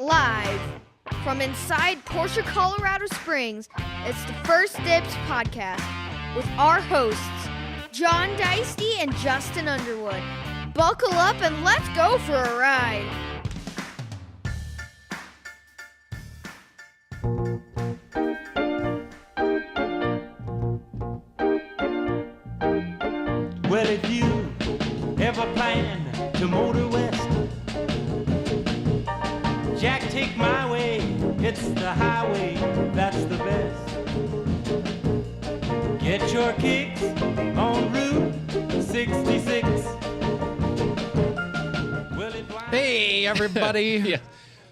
Live from inside Porsche, Colorado Springs, it's the First Dibs podcast with our hosts, John Deisty and Justin Underwood. Buckle up and let's go for a ride. Well, if you ever plan to motor west, Jack, take my way, it's the highway, that's the best. Get your kicks on Route 66. Well, Hey, everybody. Yeah.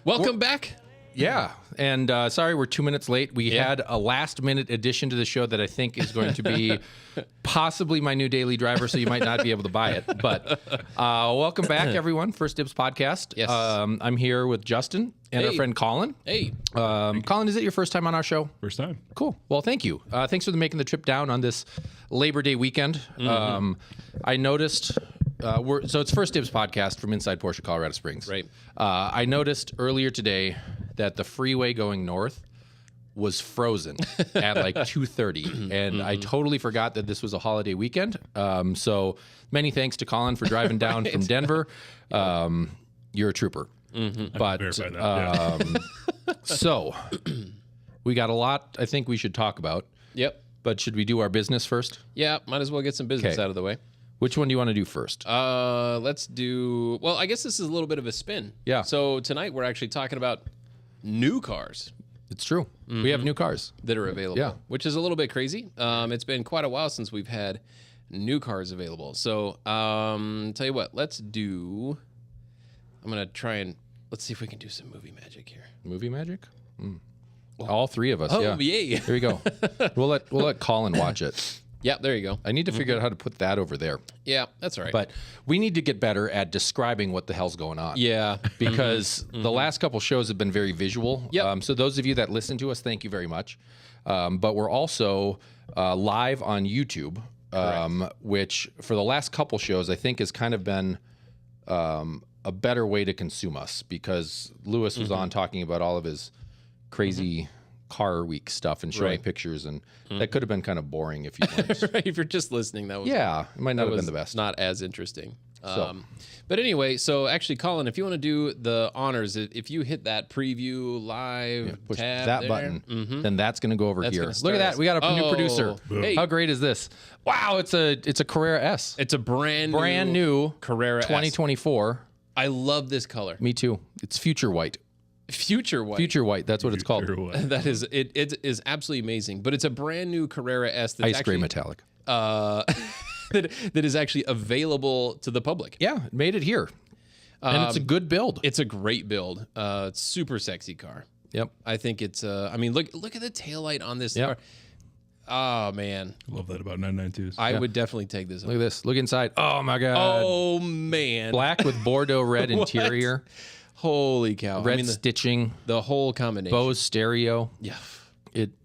Welcome back. Yeah. And sorry, we're 2 minutes late. We had a last-minute addition to the show that I think is going to be possibly my new daily driver, so you might not be able to buy it. But welcome back, everyone. First Dibs podcast. Yes. I'm here with Justin and our friend Colin. Hey. Colin, is it your first time on our show? First time. Cool. Well, thank you. Thanks for making the trip down on this Labor Day weekend. I noticed... so it's First Dibs podcast from inside Porsche, Colorado Springs. Right. I noticed earlier today that the freeway going north was frozen at like 2:30, and I totally forgot that this was a holiday weekend. So many thanks to Colin for driving down from Denver. You're a trooper. But Verify that, so we got a lot I think we should talk about. Yep. But should we do our business first? Yeah, might as well get some business Okay. out of the way. Which one do you want to do first? Let's do... Well, I guess this is a little bit of a spin. Yeah. So tonight we're actually talking about new cars It's true. We have new cars. that are available. Yeah. Which is a little bit crazy. It's been quite a while since we've had new cars available. So, tell you what, let's do... I'm going to try and... Let's see if we can do some movie magic here. Movie magic? All three of us. Oh, yeah. yay. Here we go. We'll let Colin watch it. Yeah, there you go. I need to figure out how to put that over there. Yeah, that's all right. But we need to get better at describing what the hell's going on. yeah. Because the last couple shows have been very visual. Yep. So those of you that listen to us, thank you very much. But we're also live on YouTube, which for the last couple shows I think has kind of been a better way to consume us, because Lewis was on talking about all of his crazy car week stuff and showing Right. pictures, and that could have been kind of boring if you weren't. Right, if you're just listening, that was Yeah, it might not that have was been the best. not as interesting. So. But anyway, so actually, Colin, if you want to do the honors, if you hit that preview live Push tab that there, button, then that's going to go over That's here. gonna Look at start that. us. We got a new Oh, producer. hey. How great is this? Wow, it's a Carrera S. It's a brand new Carrera S. 2024. I love this color. Me too. It's future white. Future white. Future white. That's what it's called. Future white. That is it. It is absolutely amazing. But it's a brand new Carrera S that's Ice gray actually, metallic. that is actually available to the public. Yeah, it made it here. And it's a good build. It's a great build. It's super sexy car. Yep. I think it's. I mean, look at the taillight on this car. Oh man, Love that about 992s. I would definitely take this. Look at this. Look inside. Oh my God. Oh man, Black with Bordeaux red interior. holy cow! Red I mean, stitching. the whole combination. Bose stereo. Yeah.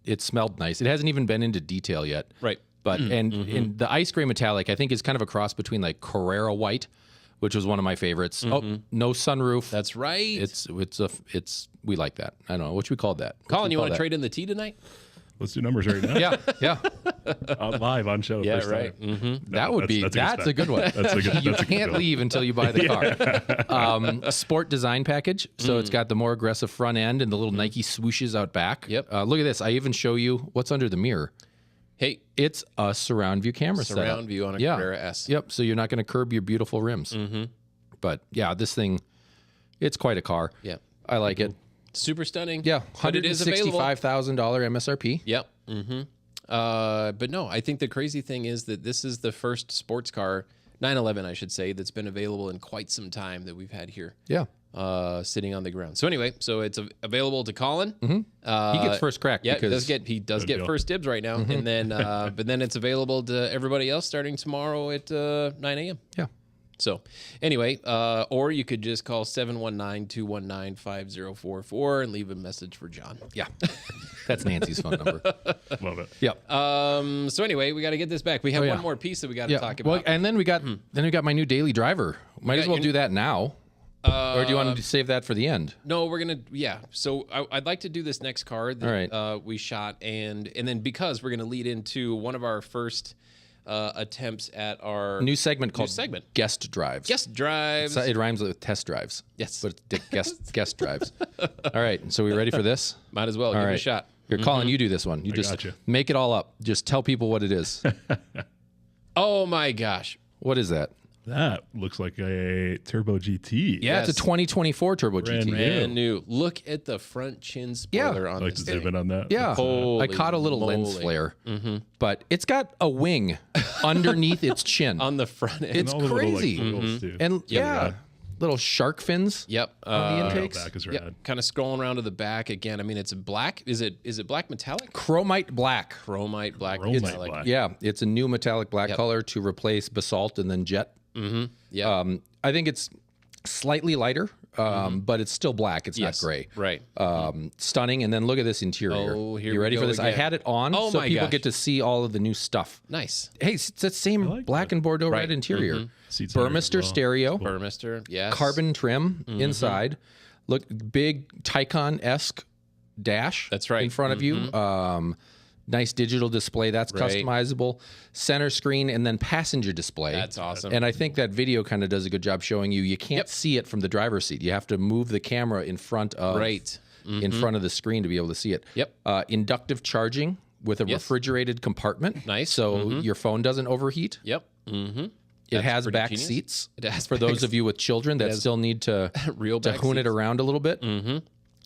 It smelled nice. It hasn't even been into detail yet. Right. But and the ice gray metallic, I think, is kind of a cross between like Carrera white, which was one of my favorites. Oh, no sunroof. That's right. It's we like that. I don't know what we called that. Colin, you want to trade in the T tonight? Let's do numbers right now. Yeah. Live on show. Yeah, first right. time. No, That would be that's a good one. That's a good. You That's a good can't build. leave until you buy the car. Sport design package. So it's got the more aggressive front end and the little Nike swooshes out back. Yep. Look at this. I even show you what's under the mirror. Hey, It's a surround view camera setup. surround view on a Carrera S. Yep. So you're not going to curb your beautiful rims. But yeah, this thing, it's quite a car. Yeah. I like it. Super stunning. Yeah. But it is available. $165,000 MSRP. Yep. But no, I think the crazy thing is that this is the first sports car, 911, I should say, that's been available in quite some time that we've had here. Yeah. Sitting on the ground. So anyway, so it's available to Colin. He gets first crack. Yeah, because he does get deal. first dibs right now, and then but then it's available to everybody else starting tomorrow at 9 a.m. Yeah. So anyway, or you could just call 719-219-5044 and leave a message for John. Yeah. That's Nancy's phone number. Love it. Yep. So anyway, we got to get this back. We have yeah. one more piece that we got to Yeah. talk Well, about. and then we got my new daily driver. Might as well your- do that now. Or do you want to save that for the end? No, we're gonna So I'd like to do this next card that we shot, and then because we're gonna lead into one of our first attempts at our New segment called segment. Guest Drives. guest drives. It rhymes with test drives. Yes. But it's guest drives. All right. So we ready for this? Might as well give it a shot. Here, Colin, you do this one. You just gotcha. make it all up. Just tell people what it is. Oh my gosh. What is that? That looks like a Turbo GT. Yeah, it's a Yes. 2024 Turbo Brand GT. new. Brand new. Look at the front chin spoiler on I'd like this to zoom in on that. Yeah, Holy I caught a little lens moly. flare, but it's got a wing underneath its chin. on the front end. It's And all the little, crazy. wheels, too. And Yeah. little shark fins. Yep. on the Wow, intakes. back is Yep. rad. Kind of scrolling around to the back again. I mean, it's black. Is it black metallic? Chromite black. Chromite black. Chromite metallic. black. Yeah, it's a new metallic black Yep. color to replace basalt and then jet. Yeah. I think it's slightly lighter, but it's still black. It's yes. not gray. Right. Stunning. And then look at this interior. Oh, here you we ready for go this? I again. had it on Oh so my people gosh. get to see all of the new stuff. Nice. Hey, it's that same like black that. and Bordeaux Right. red interior. Seats under as Burmester well. stereo, Burmester. Yes. carbon trim inside. Look, big Taycan-esque dash. That's right. in front of you. Nice digital display that's Right. customizable. Center screen and then passenger display. That's awesome. And I think that video kind of does a good job showing you can't Yep. see it from the driver's seat. You have to move the camera in front of Right. in front of the screen to be able to see it. Yep. Inductive charging with a Yes. refrigerated compartment. Nice. So your phone doesn't overheat. Yep. Mm-hmm. It has pretty back genius. seats. It has for back those of you with children that still need to Real to back hoon it seats. around a little bit.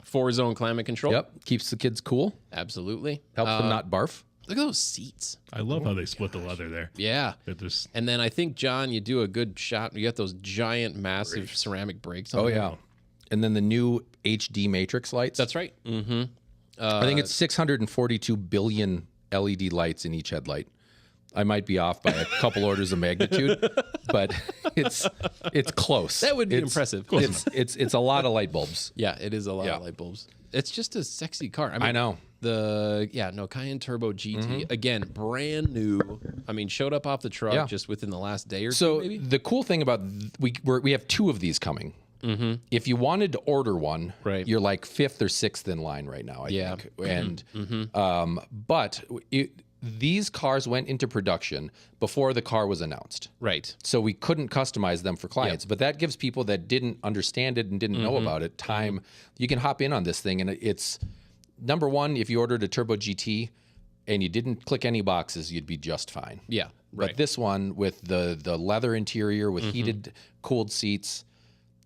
4-zone climate control. Yep, keeps the kids cool. Absolutely. Helps them not barf. Look at those seats. I love how they split the leather there. Yeah. It just And then I think, John, you do a good shot. You got those giant, massive ceramic brakes on Oh there. yeah, and then the new HD matrix lights. That's right. Mm-hmm. I think it's 642 billion LED lights in each headlight. I might be off by a couple orders of magnitude, but it's close. That would be It's- impressive. It's a lot of light bulbs. Yeah, it is a lot Yeah. of light bulbs. It's just a sexy car. I mean, I know. Cayenne Turbo GT again, brand new. I mean, showed up off the truck Yeah. just within the last day or So two, maybe. the cool thing about we have two of these coming. If you wanted to order one, Right. you're like fifth or sixth in line right now. I Yeah. think. And but these cars went into production before the car was announced. Right. So we couldn't customize them for clients, but that gives people that didn't understand it and didn't know about it time. You can hop in on this thing, and it's number one. If you ordered a Turbo GT and you didn't click any boxes, you'd be just fine. Yeah. Right. But this one with the leather interior, with heated, cooled seats,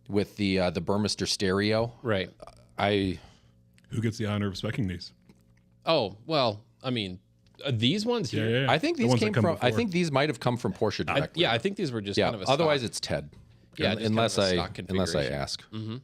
with the Burmester stereo, right. who gets the honor of speccing these? Oh well, I mean, these ones here. I think The these ones that came come from. I before. think these might have come from Porsche directly. I think these were just yeah. kind of a Otherwise, stock. it's Ted. Yeah, just kind of unless a I stock ask. configuration.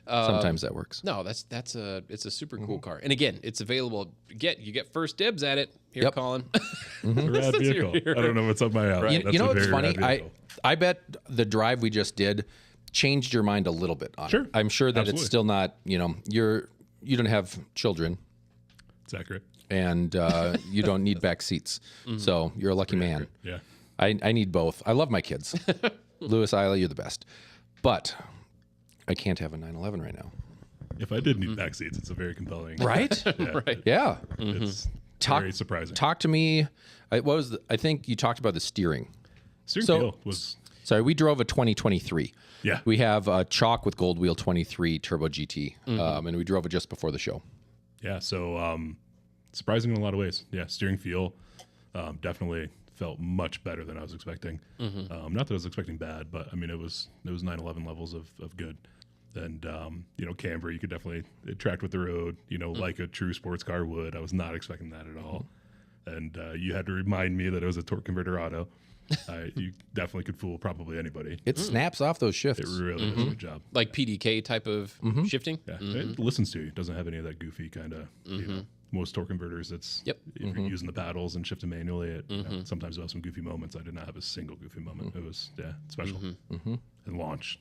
Sometimes that works. No, it's a super cool car, and again, it's available. You get first dibs at it. Here, Yep. Colin. It's a rad vehicle. I don't know what's up my alley. You know a what's very funny? rad vehicle. I bet the drive we just did changed your mind a little bit on Sure. it. I'm sure that Absolutely. it's still not. You don't have children It's accurate. and you don't need back seats, so you're a lucky man. Yeah. I need both. I love my kids. Lewis, Isla, you're the best, but I can't have a 911 right now. If I did need back seats, it's a very compelling. Right? Yeah, Right. Yeah. It's Talk- very surprising. Talk to me. I think you talked about the steering. Steering so- wheel was Sorry, we drove a 2023. Yeah. We have a chalk with gold wheel 23 Turbo GT, and we drove it just before the show. Yeah, so surprising in a lot of ways. Yeah, steering feel definitely felt much better than I was expecting. Not that I was expecting bad, but I mean it was 911 levels of good. And camber, you could definitely it tracked with the road, like a true sports car would. I was not expecting that at all. And you had to remind me that it was a torque converter auto. You definitely could fool probably anybody. It snaps off those shifts. It really does a good job. Like PDK type of shifting. Yeah, it listens to you. It doesn't have any of that goofy kind of, most torque converters. It's Yep. if you're using the paddles and shifting manually, it sometimes you'll have some goofy moments. I did not have a single goofy moment. It was special. And launched.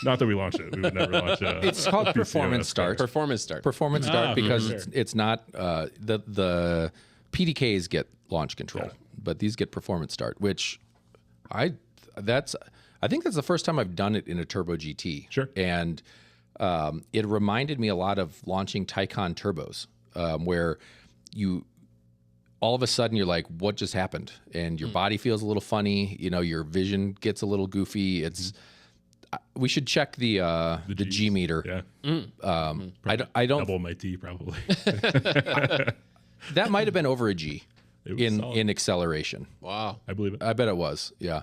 Not that we launched it. We would never launch it. It's called performance start. Performance start. Performance start because sure. it's not the PDKs get launch control, but these get performance start, which I I think that's the first time I've done it in a Turbo GT. Sure. And it reminded me a lot of launching Taycan turbos, where you all of a sudden you're like, what just happened? And your body feels a little funny. You know, your vision gets a little goofy. It's we should check the G meter. Yeah. I don't. Double my T probably. That might have been over a G It was in solid. in acceleration. Wow, I believe it. I bet it was. Yeah.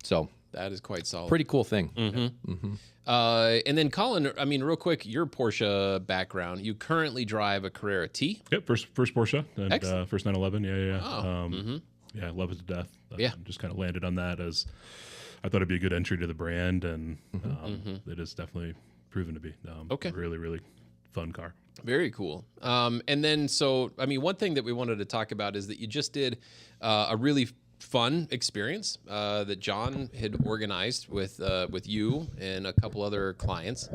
So that is quite solid. pretty cool thing. And then Colin, I mean, real quick, your Porsche background. You currently drive a Carrera T. Yep, first Porsche and Excellent. first 911. Yeah. Oh, Yeah, I love it to death. Yeah. Just kind of landed on that as I thought it'd be a good entry to the brand, and it is definitely proven to be. Okay. Really, really fun car. Very cool. And then, so, I mean, one thing that we wanted to talk about is that you just did a really fun experience that John had organized with you and a couple other clients.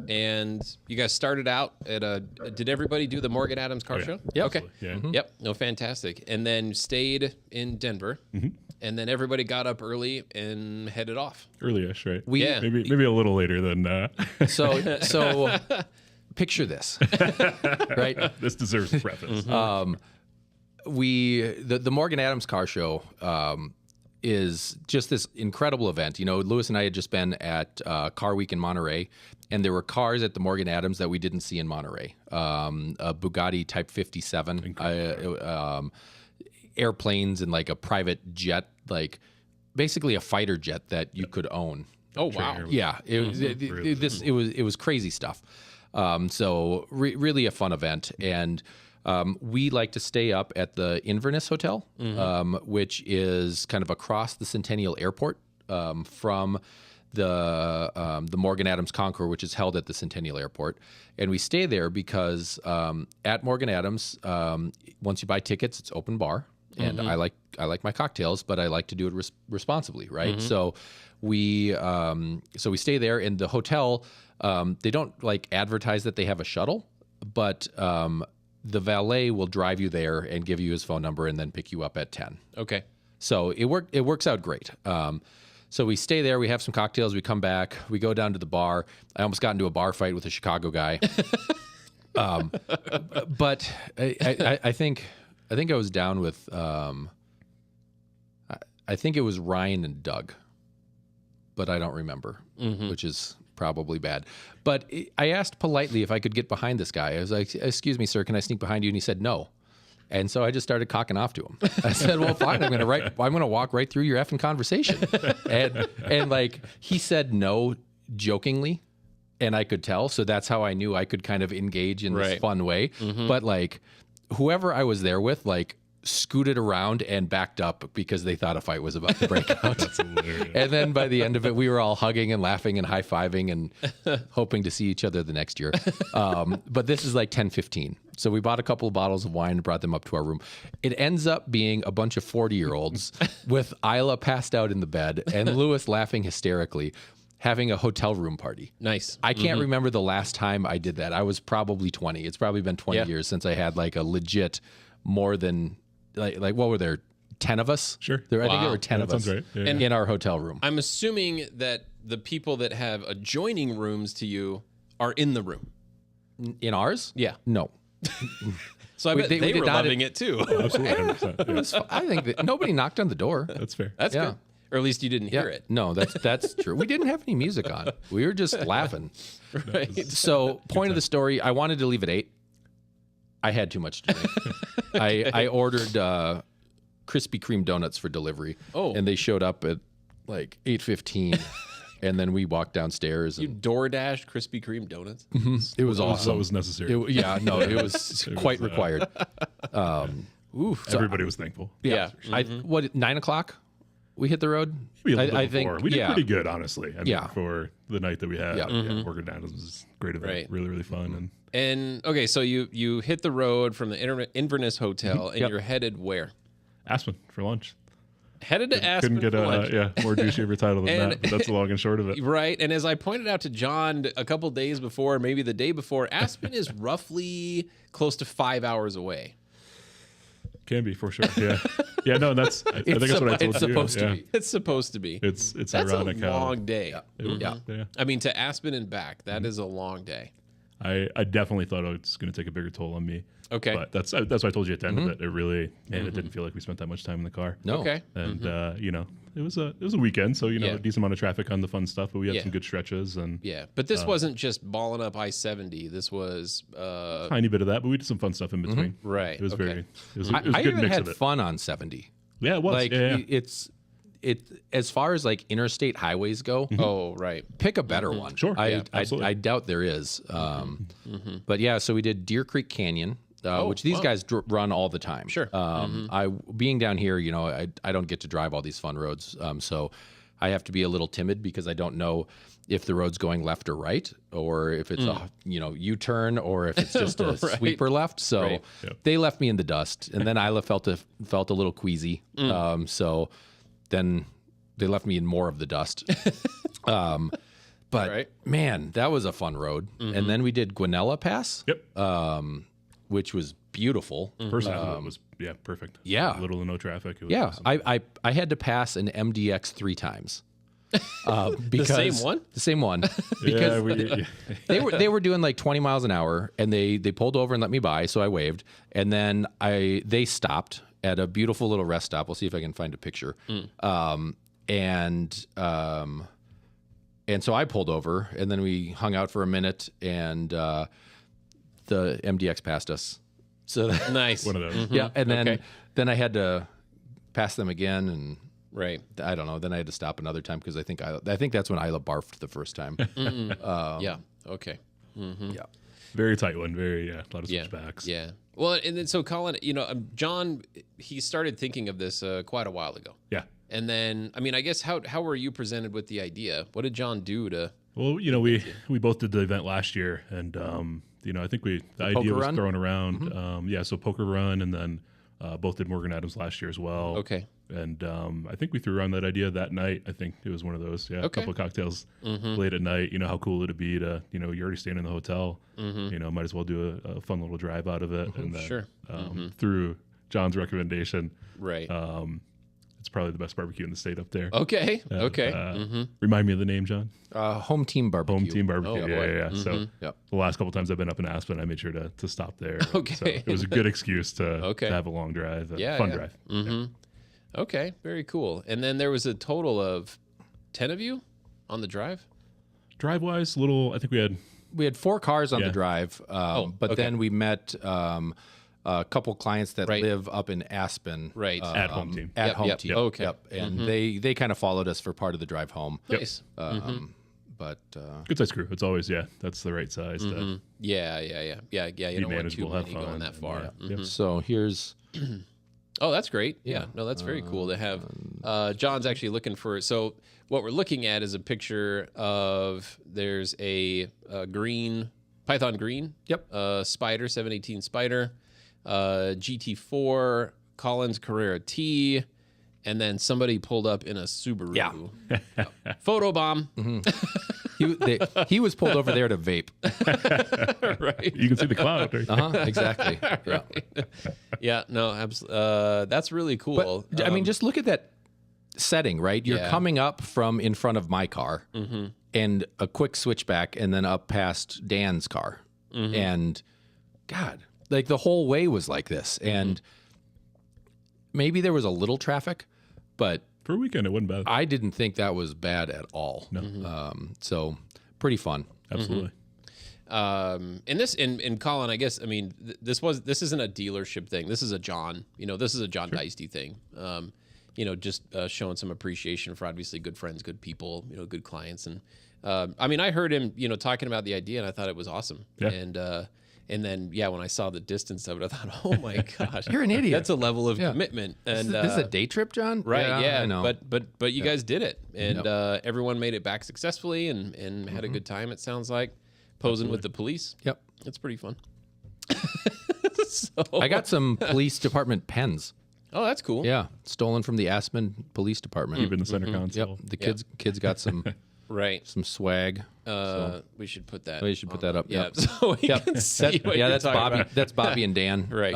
And you guys started out at did everybody do the Morgan Adams car show? Yep. Okay. Yeah. Yep. No, fantastic. And then stayed in Denver. And then everybody got up early and headed off. Early-ish, right? Yeah. Maybe a little later than. So picture this, right? This deserves a preface. The Morgan Adams car show is just this incredible event. You know, Lewis and I had just been at Car Week in Monterey, and there were cars at the Morgan Adams that we didn't see in Monterey. A Bugatti Type 57, airplanes, and like a private jet, like basically a fighter jet that you could own. Oh, wow. Yeah, it was crazy stuff. So really a fun event, and we like to stay up at the Inverness Hotel, which is kind of across the Centennial Airport from the Morgan Adams Concours, which is held at the Centennial Airport, and we stay there because at Morgan Adams, once you buy tickets, it's open bar, and I like my cocktails, but I like to do it responsibly, right? So we stay there in the hotel. They don't like advertise that they have a shuttle, but the valet will drive you there and give you his phone number and then pick you up at 10. Okay. So it works out great. So we stay there, we have some cocktails, we come back, we go down to the bar. I almost got into a bar fight with a Chicago guy. But I think I was down with I think it was Ryan and Doug, but I don't remember, which is probably bad. But I asked politely if I could get behind this guy. I was like, "Excuse me, sir, can I sneak behind you?" And he said no. And so I just started cocking off to him. I said, "Well, fine. I'm gonna walk right through your effing conversation." And like he said no jokingly, and I could tell. So that's how I knew I could kind of engage in this fun way. But like whoever I was there with, like, scooted around and backed up because they thought a fight was about to break out. That's hilarious. And then by the end of it, we were all hugging and laughing and high-fiving and hoping to see each other the next year. But this is like 10-15. So we bought a couple of bottles of wine and brought them up to our room. It ends up being a bunch of 40-year-olds with Isla passed out in the bed and Lewis laughing hysterically, having a hotel room party. Nice. I can't remember the last time I did that. I was probably 20. It's probably been 20 years since I had like a legit more than... Like what were there? 10 of us? Sure. I think there were 10 Yeah, of that us sounds right. Yeah. in our hotel room. I'm assuming that the people that have adjoining rooms to you are in the room. In ours? Yeah. No. So I bet we they did were not- loving it too. Absolutely. 100%. Yeah. I think that nobody knocked on the door. That's fair. That's Yeah. good. Or at least you didn't hear it. No, that's true. We didn't have any music on. We were just laughing. Right. So, point of the story, I wanted to leave at 8. I had too much to drink. I ordered Krispy Kreme donuts for delivery. Oh. And they showed up at like 8:15. And then we walked downstairs. You And DoorDash Krispy Kreme donuts. it was awesome. That was necessary. It was quite required. Everybody was thankful. Yeah. What, 9 o'clock? We hit the road? Maybe a little I bit think before. We did pretty good, honestly. I mean, Yeah. for the night that we had. Yeah. Morgan Adams was a great event. Right. Really, really fun. And And okay, so you hit the road from the Inverness Hotel and Yep. you're headed where? Aspen for lunch. Headed to Aspen Couldn't get for lunch. more douchey of a title than And- that. But that's the long and short of it. Right. And as I pointed out to John a couple days before, maybe the day before, Aspen is roughly close to 5 hours away. Can be for sure. Yeah. Yeah. No, I think that's what I told it's you. supposed to Yeah. be. It's supposed to be. It's That's ironic a how long day. Yeah. I mean, to Aspen and back, that is a long day. I definitely thought it was going to take a bigger toll on me. Okay. But that's why I told you at the end of it. It really, man, it didn't feel like we spent that much time in the car. No. Okay. And it was a weekend, so Yeah. a decent amount of traffic on the fun stuff, but we had Yeah. some good stretches and Yeah, but this wasn't just balling up I-70. This was tiny bit of that, but we did some fun stuff in between. right. It was okay. it was a I good even mix had of it. fun on 70. Yeah, it was. Like yeah. it as far as like interstate highways go. Oh, right. Pick a better one. Sure. Yeah, I absolutely. doubt there is. But yeah, so we did Deer Creek Canyon, which these wow. guys run all the time. Sure. I being down here, I don't get to drive all these fun roads, so I have to be a little timid because I don't know if the road's going left or right, or if it's a U-turn, or if it's just a sweeper left. So Right. Yep. they left me in the dust, and then Isla felt a little queasy. So then they left me in more of the dust. But Right. man, that was a fun road. And then we did Guanella Pass, Yep. which was beautiful. First half of it was perfect. yeah. Little to no traffic. It was Yeah, awesome. I had to pass an MDX 3 times. Because same one? The same one. Yeah, Because they were doing like 20 miles an hour, and they pulled over and let me by, so I waved, and then they stopped at a beautiful little rest stop. We'll see if I can find a picture. And so I pulled over, and then we hung out for a minute, and the MDX passed us. So Nice. one of those. yeah, and then Okay. then I had to pass them again, and Right. I don't know. Then I had to stop another time because I think that's when Isla barfed the first time. Yeah. Okay. Yeah. Very tight one. Very, a lot of Yeah. switchbacks. Yeah. Well, and then so Colin, John, he started thinking of this quite a while ago. Yeah. And then, I mean, I guess how were you presented with the idea? What did John do to? Well, we both did the event last year, and I think the idea poker was run? thrown around. So poker run, and then both did Morgan Adams last year as well. Okay. And I think we threw around that idea that night. I think it was one of those. Yeah, a Okay. couple of cocktails late at night. How cool would it be to you're already staying in the hotel. Might as well do a fun little drive out of it. And then, Sure. through John's recommendation, Right. it's probably the best barbecue in the state up there. Okay. And, Okay. Remind me of the name, John. Home Team Barbecue. Home Team Barbecue. Oh, yeah, boy. yeah. So Yep. the last couple times I've been up in Aspen, I made sure to stop there. Okay. So it was a good excuse to Okay. have a long drive, Yeah, fun yeah. drive. Okay. Very cool. And then there was a total of 10 of you on the drive. Drive wise, I think We had 4 cars on Yeah. the drive, but okay. then we met a couple clients that Right. live up in Aspen. Right. At Home Team. At Yep, Home yep, Team. yep. Okay. Yep. And they kind of followed us for part of the drive home. Nice. But good size crew. It's always that's the right size. To, Yeah. You don't want too manageable, have many going fun, that and, far. yeah. so here's Oh, that's great. Yeah. No, that's very cool to have. John's actually looking for. So what we're looking at is a picture of there's a green Python green. Yep. Spider 718 Spider, GT4 Collins Carrera T, and then somebody pulled up in a Subaru. Yeah. Photo bomb. he was pulled over there to vape. Right. you can see the cloud. Right? Exactly. Yeah. Yeah. No. Absolutely. That's really cool. But I mean, just look at that setting, right? You're Yeah. coming up from in front of my car, and a quick switchback, and then up past Dan's car, and God, like the whole way was like this, and maybe there was a little traffic, but For a weekend, it wasn't bad. I didn't think that was bad at all. No. So pretty fun. Absolutely. And Colin, I guess, I mean, this isn't a dealership thing. This is a John, this is a John Deisty thing. Just showing some appreciation for obviously good friends, good people, good clients. And, I mean, I heard him, talking about the idea and I thought it was awesome. Yeah. And then, when I saw the distance of it, I thought, oh my gosh, You're an idiot. That's a level of Yeah. commitment. And This is a day trip, John? right. Yeah. I know. But you guys did it, and everyone made it back successfully and had a good time. It sounds like posing with the police. Yep. It's pretty fun. I got some police department pens. Oh, that's cool. Yeah, stolen from the Aspen Police Department. Keep in the center console. Yep, the kids got some Right. swag. We should put that. Oh, you should put that up. Yeah. Yep. So we can see what you're that's talking Bobby. about. That's Bobby and Dan. Right.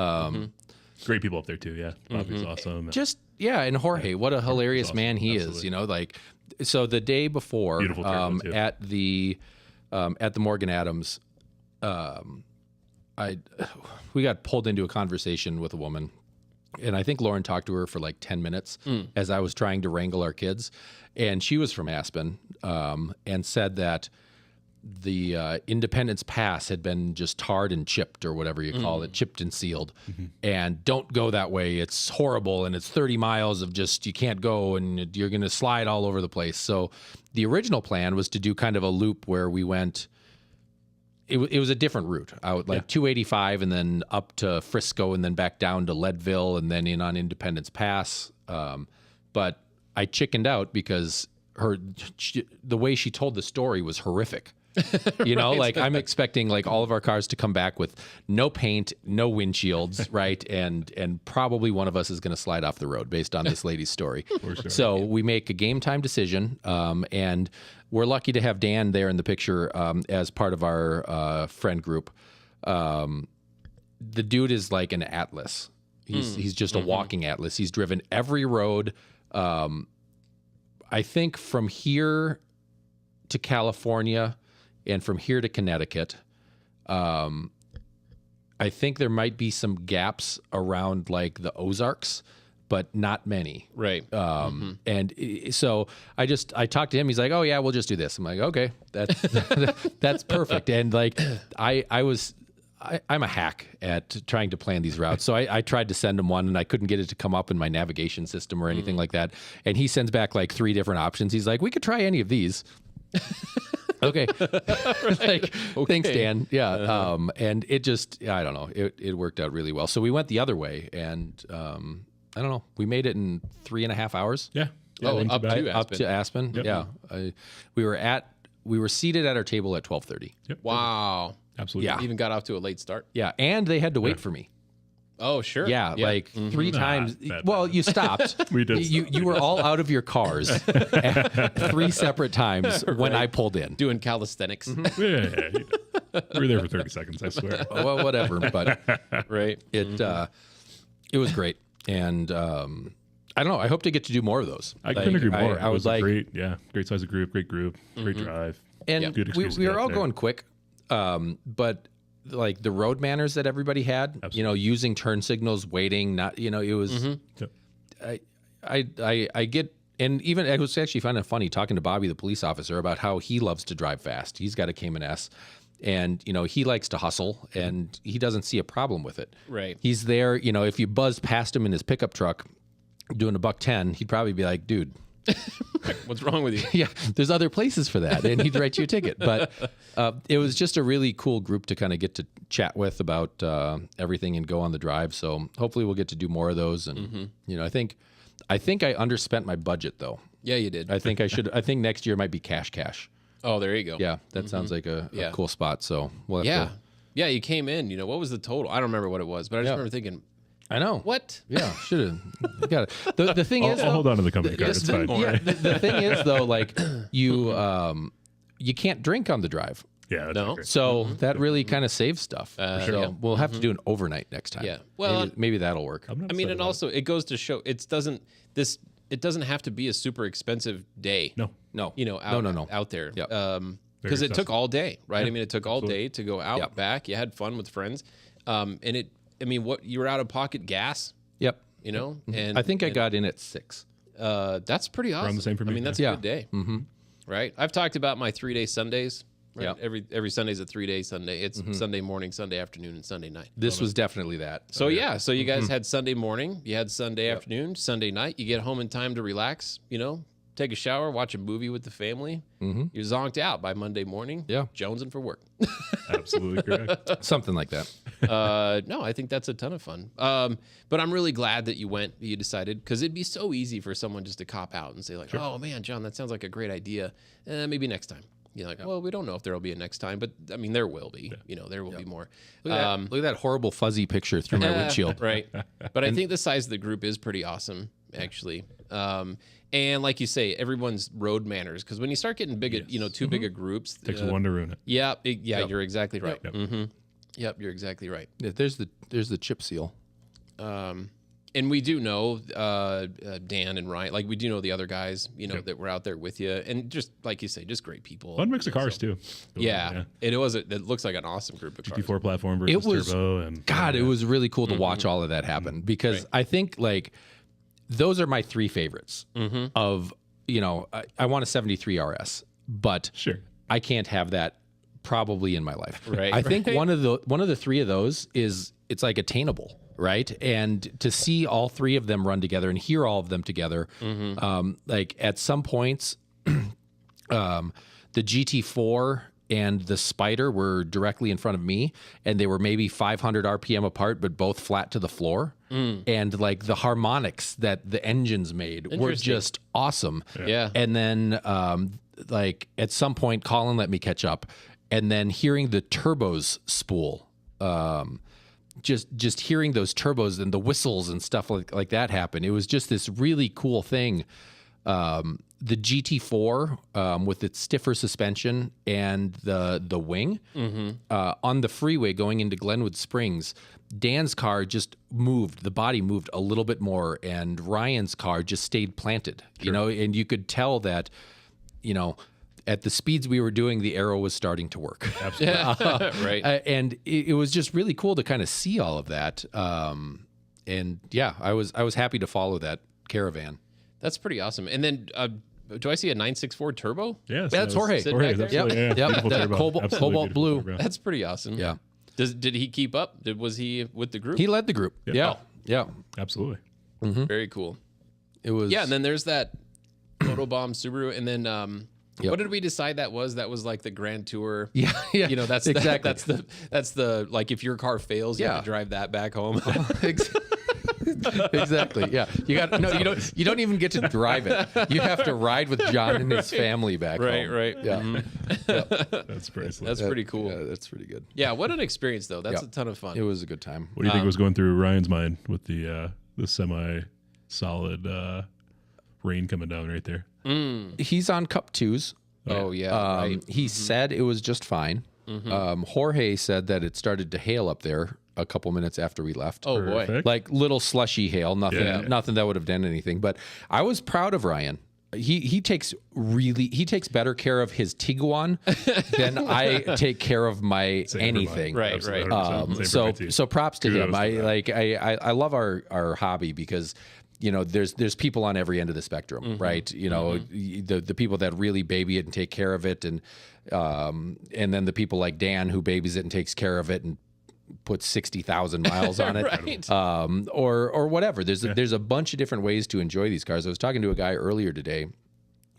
Great people up there too. Yeah, Bobby's awesome. And Jorge, what a hilarious awesome. man he is. Absolutely. You know, like so the day before Beautiful turtle, too. at the Morgan Adams, we got pulled into a conversation with a woman. And I think Lauren talked to her for like 10 minutes as I was trying to wrangle our kids. And she was from Aspen and said that the Independence Pass had been just tarred and chipped or whatever you call it, chipped and sealed. And don't go that way. It's horrible. And it's 30 miles of just, you can't go and you're going to slide all over the place. So the original plan was to do kind of a loop where we went, it was a different route out like 285 and then up to Frisco and then back down to Leadville and then in on Independence Pass. But I chickened out because the way she told the story was horrific. You know, like I'm expecting like all of our cars to come back with no paint, no windshields, right? And probably one of us is going to slide off the road based on this lady's story. Sure. So we make a game time decision, and we're lucky to have Dan there in the picture as part of our friend group. The dude is like an atlas. He's just a walking atlas. He's driven every road. I think from here to California and from here to Connecticut. I think there might be some gaps around like the Ozarks, but not many. Right. And so I talked to him. He's like, "Oh yeah, we'll just do this." I'm like, "Okay, that's perfect." And like, I'm a hack at trying to plan these routes. So I tried to send him one and I couldn't get it to come up in my navigation system or anything like that. And he sends back like 3 different options. He's like, "We could try any of these." Okay. Like, thanks, Dan. Yeah. And it just, I don't know. It worked out really well. So we went the other way and, I don't know. We made it in 3.5 hours. Yeah. Up to Aspen. Up to Aspen. Yep. Yeah. We were seated at our table at 12:30. Yep. Wow. Absolutely. Yeah. Even got off to a late start. Yeah. And they had to wait for me. Oh, sure. Yeah. Like 3 times. bad. Well, you stopped. We did You were all out of your cars at 3 separate times when I pulled in. Doing calisthenics. Yeah. We were there for 30 seconds, I swear. Well, whatever. But Right. it was great. And I don't know. I hope to get to do more of those. I couldn't agree more. I it would was like, great size of group, great drive. and Good we excuse to were get all up there. going quick. But like the road manners that everybody had, you know, using turn signals, waiting, not, you know, it was, Yep. I get, and even it was actually kind of funny talking to Bobby, the police officer, about how he loves to drive fast. He's got a Cayman S. And, you know, he likes to hustle and he doesn't see a problem with it. Right. He's there, you know, if you buzz past him in his pickup truck doing $110, he'd probably be like, "Dude, What's wrong with you? yeah, there's other places for that." And he'd write you a ticket. But it was just a really cool group to kind of get to chat with about everything and go on the drive. So hopefully we'll get to do more of those. And, you know, I think I underspent my budget though. Yeah, you did. I think next year might be cash. Oh, there you go. Yeah, that sounds like a cool spot. So we'll have to. Yeah, you came in, you know, what was the total? I don't remember what it was, but I just remember thinking, I know. what? Yeah, should have. Got it. The thing is, I'll hold on to the company card. It's fine. Yeah, the thing is though, like you can't drink on the drive, Yeah. That's No. okay. so that really kind of saves stuff. sure. So we'll have to do an overnight next time. Yeah. Well, maybe that'll work. I'm not I mean, upset and about also it goes to show it doesn't have to be a super expensive day. it. No. No, You know, out, no. out there. Yep. Because Very it took accessible. all day, right? I mean, it took all day to go out, Yep. back. You had fun with friends. What you were out of pocket gas, Yep. you know? And I think I got in at 6. that's pretty awesome. the same for me, I mean, yeah. that's a Yeah. good day. Mm-hmm. Right? I've talked about my 3-day Sundays. Right? Yep. Every Sunday's a 3-day Sunday. It's Sunday morning, Sunday afternoon, and Sunday night. This was definitely that. So so you guys had Sunday morning, you had Sunday afternoon, Sunday night. You get home in time to relax, you know, take a shower, watch a movie with the family. You're zonked out by Monday morning. Yeah. Jonesing for work. Absolutely correct. Something like that. No, I think that's a ton of fun. But I'm really glad that you decided, because it'd be so easy for someone just to cop out and say like, "Oh man, John, that sounds like a great idea. Maybe next time." You're like, well, we don't know if there will be a next time, but I mean, there will be. You know, there will be more. Look at that horrible fuzzy picture through my windshield. Right. But I think the size of the group is pretty awesome, actually. And like you say, everyone's road manners, because when you start getting big, too big of groups, Takes one to ruin it. you're exactly right. Yep. Yep, you're exactly right. Yeah, there's the chip seal. And we do know Dan and Ryan, like we do know the other guys, that were out there with you, and just like you say, just great people. Fun mix of cars too. Yeah. It looks like an awesome group of cars. GT4 platform versus turbo, and it was really cool to watch all of that happen because I think like those are my three favorites of I want a 73 RS, but sure, I can't have that probably in my life. Right. I think one of the three of those it's like attainable. Right. And to see all three of them run together and hear all of them together, like at some points, the GT4 and the Spider were directly in front of me and they were maybe 500 RPM apart, but both flat to the floor. And like the harmonics that the engines made were just awesome. Yeah. And then like at some point, Colin let me catch up and then hearing the turbos spool, just hearing those turbos and the whistles and stuff like that happen. It was just this really cool thing. The GT4 with its stiffer suspension and the wing on the freeway going into Glenwood Springs, Dan's car just moved. The body moved a little bit more, and Ryan's car just stayed planted. And you could tell that, at the speeds we were doing, the aero was starting to work. Absolutely. Right. And it was just really cool to kind of see all of that. And yeah, I was happy to follow that caravan. That's pretty awesome. And then, do I see a 964 turbo? Yeah, That's Jorge. Sitting back there? absolutely, yeah. Yep. Beautiful That turbo. cobalt Absolutely blue. beautiful turbo. That's pretty awesome. Yeah. Did he keep up? Was he with the group? He led the group. Yep. Yeah. Oh. Yeah. Absolutely. Very cool. It was. Yeah, and then there's that Photobomb Subaru, and then what did we decide that was? That was like the Grand Tour. Yeah. That's exactly. that's the like if your car fails, you have Yeah. to drive that back home. Exactly. Yeah. You don't even get to drive it. You have to ride with John and his family back home. Right. Yeah. That's priceless. That's pretty cool. Yeah, that's pretty good. Yeah, what an experience though. That's Yeah. a ton of fun. It was a good time. What do you think was going through Ryan's mind with the semi-solid rain coming down right there? He's on Cup 2s. Oh yeah. Right. He said it was just fine. Jorge said that it started to hail up there a couple minutes after we left. Oh boy. Perfect. Like little slushy hail, nothing that would have done anything. But I was proud of Ryan. He takes better care of his Tiguan than I take care of my Same for anything. mine. Right, Absolutely, right. 100%. Same for my team. So props to Kudos him. to that. I love our hobby because there's people on every end of the spectrum, right? The people that really baby it and take care of it, and then the people like Dan who babies it and takes care of it and puts 60,000 miles on it, Right. or whatever. There's a bunch of different ways to enjoy these cars. I was talking to a guy earlier today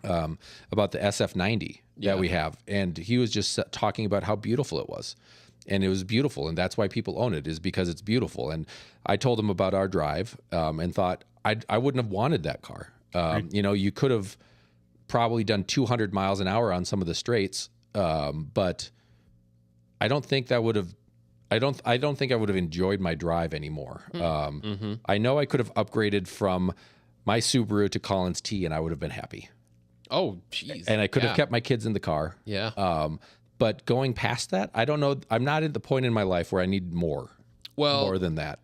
about the SF90 that we have, and he was just talking about how beautiful it was. And it was beautiful, and that's why people own it, is because it's beautiful. And I told him about our drive and thought I wouldn't have wanted that car. You could have probably done 200 miles an hour on some of the straights, but I don't think that would have. I don't think I would have enjoyed my drive anymore. I know I could have upgraded from my Subaru to Collins T, and I would have been happy. Oh, jeez. And I could have kept my kids in the car. Yeah. But going past that, I don't know. I'm not at the point in my life where I need more than that.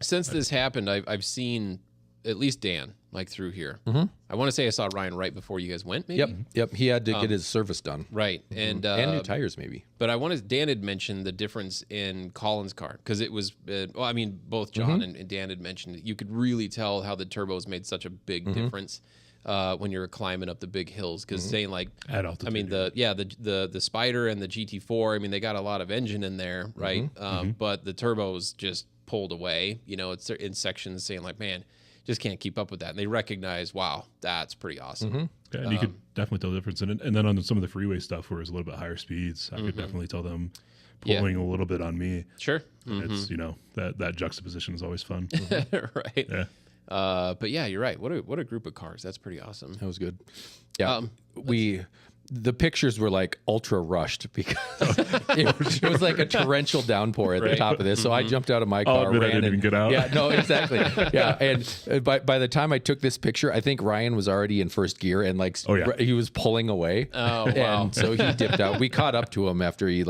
Since this happened, I've seen at least Dan through here. I want to say I saw Ryan right before you guys went. Maybe. Yep. He had to get his service done, Right. And new tires, maybe. But Dan had mentioned the difference in Colin's car because it was, both John and Dan had mentioned it. You could really tell how the turbos made such a big difference when you were climbing up the big hills. Because saying At altitude, the Spider and the GT4, they got a lot of engine in there, right? But the turbos just pulled away. It's in sections saying man, just can't keep up with that. And they recognize, wow, that's pretty awesome. Yeah, and you could definitely tell the difference. And then on some of the freeway stuff where it's a little bit higher speeds, I could definitely tell them pulling a little bit on me. Sure. And it's, that juxtaposition is always fun. Right. Yeah. But yeah, you're right. What a group of cars. That's pretty awesome. That was good. Yeah. The pictures were ultra rushed because it was like a torrential downpour at the top of this. So I jumped out of my car, I ran, didn't even get out. Yeah, no, exactly. Yeah, and by the time I took this picture, I think Ryan was already in first gear and he was pulling away. Oh, wow. And so he dipped out. We caught up to him after he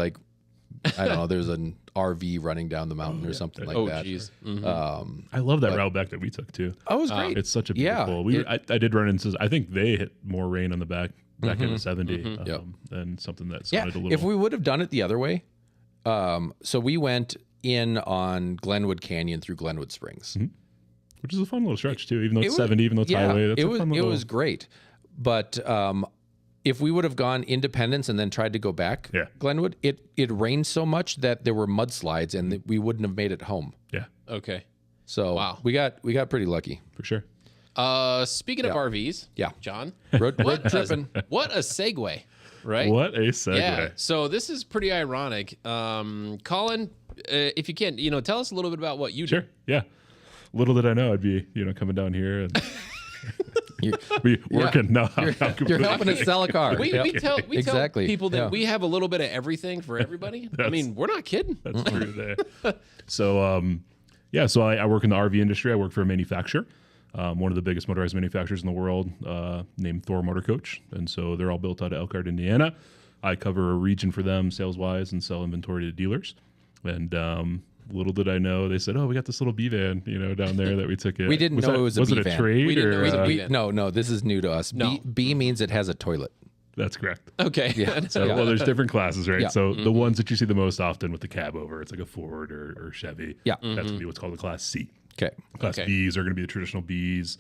I don't know, there's an RV running down the mountain or something like Oh, that. geez. I love that route back that we took too. Oh, it was great. It's such a Yeah, beautiful. I did run into. I think they hit more rain on the back end of 70 Yep. than something that Yeah, sounded a little. if we would have done it the other way, so we went in on Glenwood Canyon through Glenwood Springs. which is a fun little stretch too, even though it's was- 70, even though it's highway. That's it a was fun it little, was great, but if we would have gone Independence and then tried to go back Yeah. Glenwood, it rained so much that there were mudslides and we wouldn't have made it home. yeah, Okay. So Wow. we got pretty lucky. for sure. Speaking of RVs, Yeah. John, Road tripping. what a segue, right? What a segue. Yeah. So this is pretty ironic. Colin, if you can, tell us a little bit about what you do. Sure. Yeah. Little did I know I'd be, coming down here and You're, be working. No, I'm you're completely helping us kidding. sell a car. We tell Exactly. people that Yeah. we have a little bit of everything for everybody. I mean, we're not kidding. That's true there. So, so I work in the RV industry. I work for a manufacturer, one of the biggest motorized manufacturers in the world, named Thor Motor Coach. And so they're all built out of Elkhart, Indiana. I cover a region for them sales wise and sell inventory to dealers. And little did I know, they said, "Oh, we got this little B van, down there that we took it." We didn't know it was a was B it a van. trade We didn't know or it was a B van. No, this is new to us. No. B means it has a toilet. That's correct. Okay. Yeah. So, well, there's different classes, right? Yeah. So the ones that you see the most often with the cab over, it's like a Ford or Chevy. Yeah. That's going to be what's called a Class C. Okay. Class Okay. Bs are going to be the traditional Bs.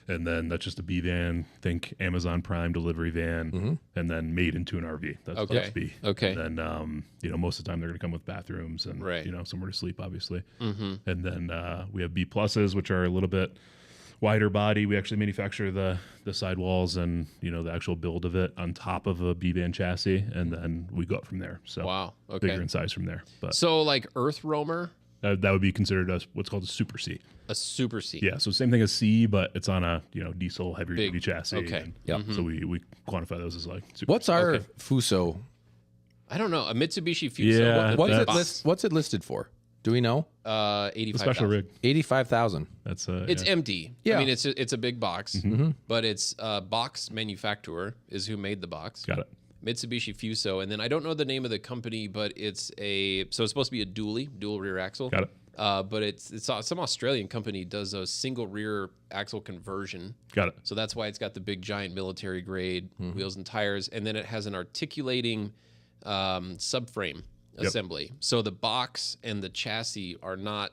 And then that's just a B van. Think Amazon Prime delivery van, and then made into an RV. That's Okay. Class B. Okay. And then, most of the time they're going to come with bathrooms and, Right. somewhere to sleep, obviously. And then we have B pluses, which are a little bit wider body. We actually manufacture the sidewalls and, the actual build of it on top of a B van chassis. And then we go up from there. So Wow. Okay. bigger in size from there. But So like Earth Roamer, that would be considered what's called a Super C. a Super C. Yeah, so same thing as C, but it's on a diesel heavy Big. duty chassis. Okay. and Yep. So we quantify those as like super. What's our Okay. Fuso? I don't know. A Mitsubishi Fuso. Yeah, What's it listed for? Do we know? 85. a special rig? 85,000. That's It's yeah. empty. Yeah. I mean, it's a big box, but it's box manufacturer is who made the box. Got it. Mitsubishi Fuso, and then I don't know the name of the company, but it's supposed to be a dual rear axle. Got it. But it's some Australian company does a single rear axle conversion. Got it. So that's why it's got the big giant military grade wheels and tires, and then it has an articulating subframe assembly. So the box and the chassis are not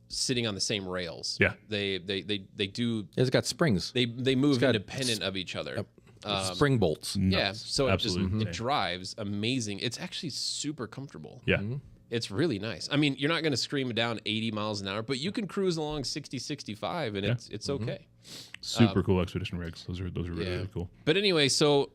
sitting on the same rails. Yeah. They do It's got springs. they move got independent of each other. Spring bolts. Yeah, Nuts. so Absolutely it insane. drives amazing. It's actually super comfortable. Yeah. It's really nice. I mean, you're not going to scream it down 80 miles an hour, but you can cruise along 60, 65, and it's okay. Super cool expedition rigs. Those are really, really cool. But anyway, so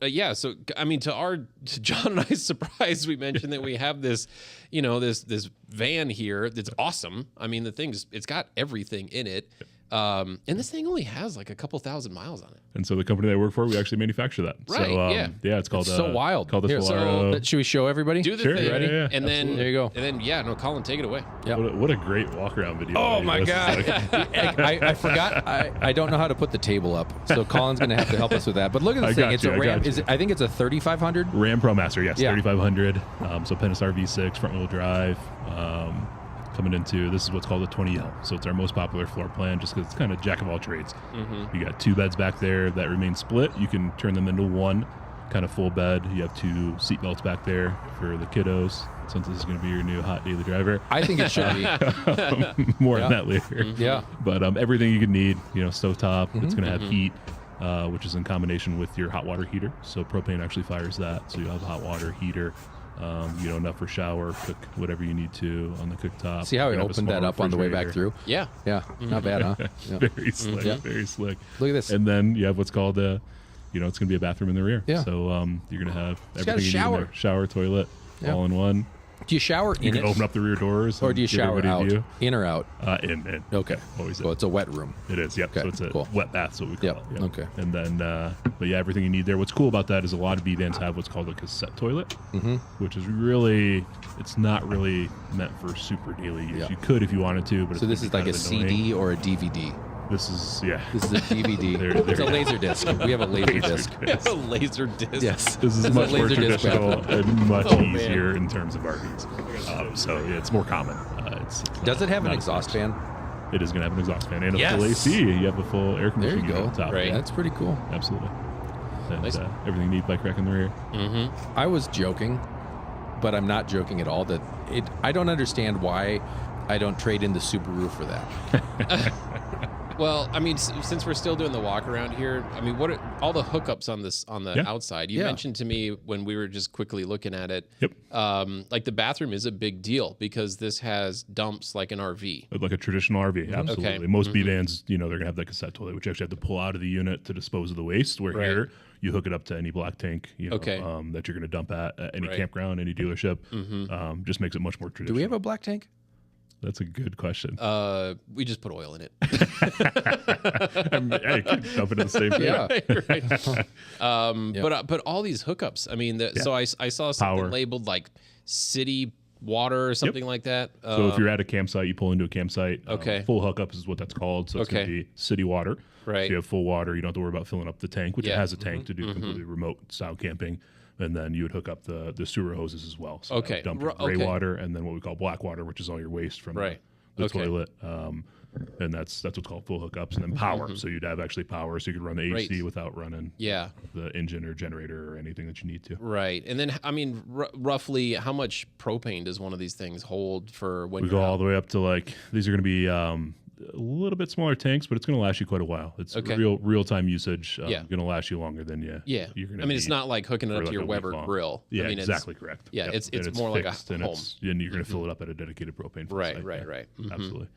I mean, to John and I's surprise, we mentioned that we have this, this van here that's awesome. I mean, it's got everything in it. And this thing only has like a couple thousand miles on it. And so the company that I work for, we actually manufacture that. Right, So yeah. it's called It's so wild. Called the Here, Solaro. should we show everybody? Do the Sure, thing, yeah, yeah, and then absolutely. There you go. And then Colin, take it away. Yeah. What a great walk around video. Oh my This is God! like- I forgot. I don't know how to put the table up, so Colin's going to have to help us with that. But look at I this thing. got It's you, a I Ram. got you. I think it's a 3500. Ram Pro Master, yes, Yeah. 3500. So Pentastar V6, front wheel drive. Coming into, this is what's called a 20L. So it's our most popular floor plan just because it's kind of jack of all trades. You got two beds back there that remain split. You can turn them into one kind of full bed. You have two seat belts back there for the kiddos, since this is going to be your new hot daily driver. I think it should be. More Yeah. on that later. Yeah. But everything you could need, stovetop. It's going to have heat, which is in combination with your hot water heater. So propane actually fires that. So you have a hot water heater. Enough for shower, cook whatever you need to on the cooktop. See how You he can have a opened that small up on the way back refrigerator. through? Yeah. Yeah, not bad, huh? Yeah. Very slick, Yeah. very slick. Look at this. And then you have what's called it's going to be a bathroom in the rear. Yeah. So you're going to have It's got a everything you need in shower. there. Shower, toilet, Yeah. all in one. Do you shower You in can it, open up the rear doors. or and do you give shower everybody a out? view. In or out? In. Okay. Always in. Well, it's a wet room. It is, yep. Okay, So it's a cool. wet bath, is what we call Yep, it. Yep. okay. And then, but yeah, everything you need there. What's cool about that is a lot of B vans have what's called a cassette toilet, which is really, it's not really meant for super daily use. Yeah. You could if you wanted to, but So it's this gonna is be like a kind of annoying. CD or a DVD. This is This is a DVD. It's a laser disc. We have a laser disc. It's a laser disc. Yes. This is It's a much more laser disc traditional bathroom. and much Oh, man. easier in terms of RVs. So yeah, it's more common. It's Does it have an not exhaust as fan? It is going to have an exhaust fan and a full Yes. AC. You have a full air There conditioning you go. unit on top. Right. That's pretty cool. Absolutely. And Nice. everything neat bike rack in the rear. I was joking, but I'm not joking at all. I don't understand why I don't trade in the Subaru for that. Well, I mean, since we're still doing the walk around here, I mean, what are all the hookups on the Yeah. outside? You Yeah. mentioned to me when we were just quickly looking at it. Yep. Like the bathroom is a big deal because this has dumps like an RV. Like a traditional RV, absolutely. Okay. Most B vans, they're going to have that cassette toilet, which you actually have to pull out of the unit to dispose of the waste. Where Right. here, you hook it up to any black tank, Okay. that you're going to dump at any Right. campground, any dealership. Just makes it much more Do traditional. we have a black tank? That's a good question. We just put oil in it. Hey, dump it in the same thing. Yeah. But all these hookups. I mean, so I saw something Power. labeled like city water or something like that. So if you're at a campsite, you pull into a campsite. Okay. Full hookup is what that's called. So it's going Okay. to be city water. Right. So you have full water. You don't have to worry about filling up the tank, which it Yeah. has a tank to do completely remote style camping. And then you would hook up the sewer hoses as well. So that Okay. would dump your gray Okay. water and then what we call black water, which is all your waste from Right. the Okay. toilet. And that's what's called full hookups. And then power. So you'd have actually power. So you could run the AC Right. without running yeah. the engine or generator or anything that you need to. Right. And then, I mean, roughly how much propane does one of these things hold for when We you're go all out? the way up to these are going to be a little bit smaller tanks, but it's going to last you quite a while. It's Okay. real time usage. Yeah. Going to last you longer than you. Yeah. You're gonna I mean, it's need not like hooking it for up to your a week Weber long. grill. Yeah, I mean, exactly correct. Yeah, Yep. it's And more like a fixed and home. and you're going to fill it up at a dedicated propane. fill Right, site. right, Yeah, right. Absolutely.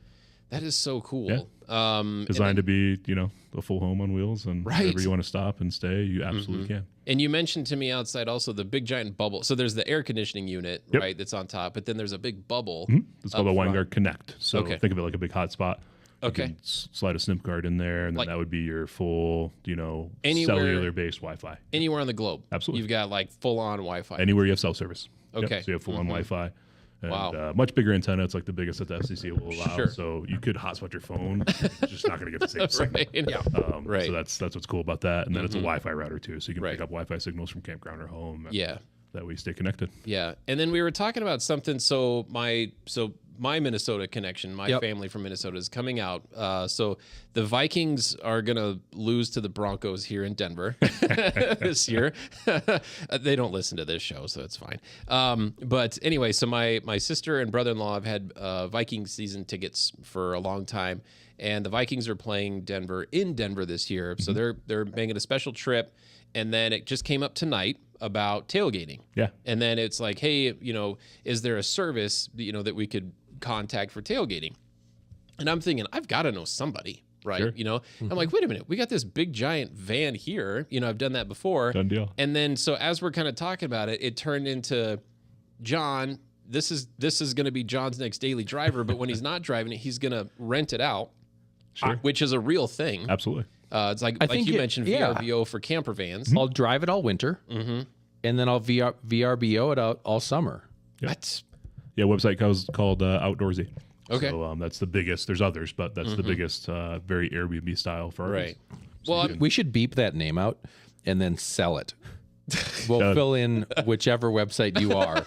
That is so cool. Yeah. And Designed to then- be, a full home on wheels, and Right. wherever you want to stop and stay, you absolutely can. And you mentioned to me outside also the big giant bubble. So there's the air conditioning unit, Yep. right, that's on top, but then there's a big bubble. It's called a up Wine front. Guard Connect. So Okay. think of it like a big hotspot. Okay. You can slide a SNP card in there, and then Like- that would be your full, Anywhere- cellular-based Wi-Fi. Anywhere on the globe. Absolutely. You've got like full on Wi-Fi. Anywhere you have cell service. Yep. Okay. So you have full on Wi-Fi. And, Wow. much bigger antenna. It's like the biggest that the FCC will allow. Sure. So you could hotspot your phone. It's just not going to get the same signal. Right. Yeah. Right. So that's what's cool about that. And then it's a Wi-Fi router too. So you can Right. pick up Wi-Fi signals from campground or home. And Yeah. That way you stay connected. Yeah. And then we were talking about something. So my Minnesota connection, my Yep. family from Minnesota is coming out. So the Vikings are going to lose to the Broncos here in Denver this year. They don't listen to this show, so it's fine. But anyway, so my sister and brother-in-law have had Viking season tickets for a long time. And the Vikings are playing Denver in Denver this year. So they're making a special trip. And then it just came up tonight about tailgating. Yeah. And then it's like, hey, is there a service, that we could contact for tailgating? And I'm thinking, I've got to know somebody, right? Sure. I'm like, wait a minute, we got this big giant van here. I've done that before. Done deal. And then so as we're kind of talking about it, it turned into John. This is going to be John's next daily driver, but when he's not driving it, he's going to rent it out, Sure. which is a real thing. Absolutely. It's like think you it- mentioned yeah. VRBO for camper vans. I'll drive it all winter, and then I'll VRBO it out all summer. What? Yeah. Website called Outdoorsy. Okay. So that's the biggest. There's others, but that's the biggest. Very Airbnb style for RVs. Right. Well, We should beep that name out and then sell it. We'll Done. fill in whichever website you are.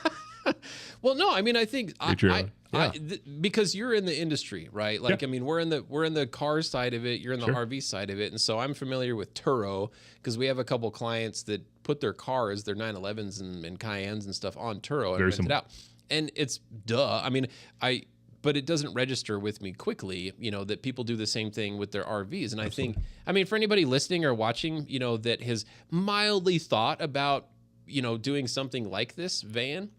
Well, no, I mean, I think Patreon. because you're in the industry, right? Like, Yeah. I mean, we're in the car side of it, you're in the Sure. RV side of it, and so I'm familiar with Turo because we have a couple clients that put their cars, their 911s and Cayennes and stuff on Turo and Very rent it similar. out. And it's duh. I mean, but it doesn't register with me quickly, that people do the same thing with their RVs. And I think, I mean, for anybody listening or watching, that has mildly thought about, doing something like this van,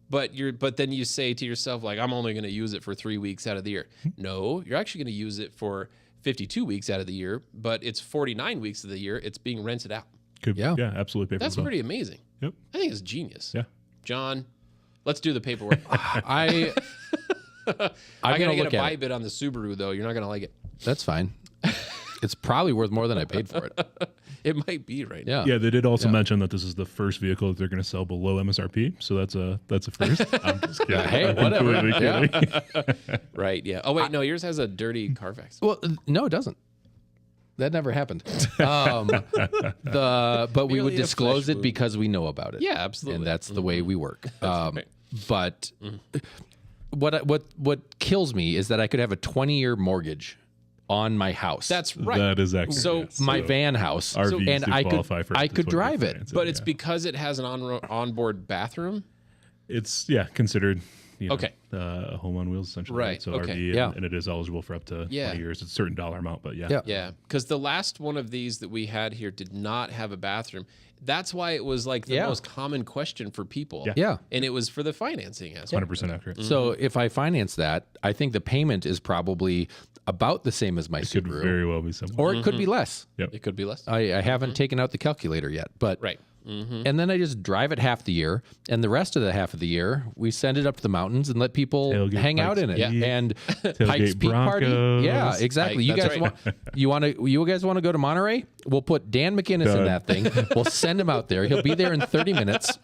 but then you say to yourself, like, I'm only going to use it for 3 weeks out of the year. No, you're actually going to use it for 52 weeks out of the year, but it's 49 weeks of the year. It's being rented out. Could, Yeah. Yeah. Absolutely. Pay for That's both. pretty amazing. Yep. I think it's genius. Yeah. John, let's do the paperwork. I I gotta gotta get look a at buy it. bid on the Subaru though. You're not gonna like it. That's fine. It's probably worth more than I paid for it. It might be right now. Yeah. Yeah, they did also mention that this is the first vehicle that they're going to sell below MSRP, so that's a first. I'm just kidding. Hey, I'm whatever. completely kidding. Right. Yeah. Oh wait, no, yours has a dirty Carfax. Well, no, it doesn't. That never happened. But we would Merely a disclose flesh it wound. because we know about it. Yeah, absolutely. And that's the way we work. right. But what kills me is that I could have a 20-year mortgage on my house. That's right. That is accurate. So yes. my van house, RVs and do I qualify for I up to could 20% drive it. financing, but it's yeah. because it has an onboard bathroom. It's considered. Okay. A home on wheels essentially. Right, So okay. RV, Yeah. and it is eligible for up to 20 years. It's a certain dollar amount, but yeah. Yeah, because the last one of these that we had here did not have a bathroom. That's why it was like the most common question for people. Yeah. And it was for the financing aspect. 100% accurate. So if I finance that, I think the payment is probably about the same as my Could Subaru, very well be similar. or it could be less. It could be less. I haven't taken out the calculator yet, but Right. And then I just drive it half the year, and the rest of the half of the year we send it up to the mountains and let people Tailgate hang out Pikes in it. Peak. Yeah. And Pikes Peak party. Broncos. Yeah, exactly. You That's guys right. you guys want to go to Monterey? We'll put Dan McInnes in Done. that thing. We'll send him out there. He'll be there in 30 minutes,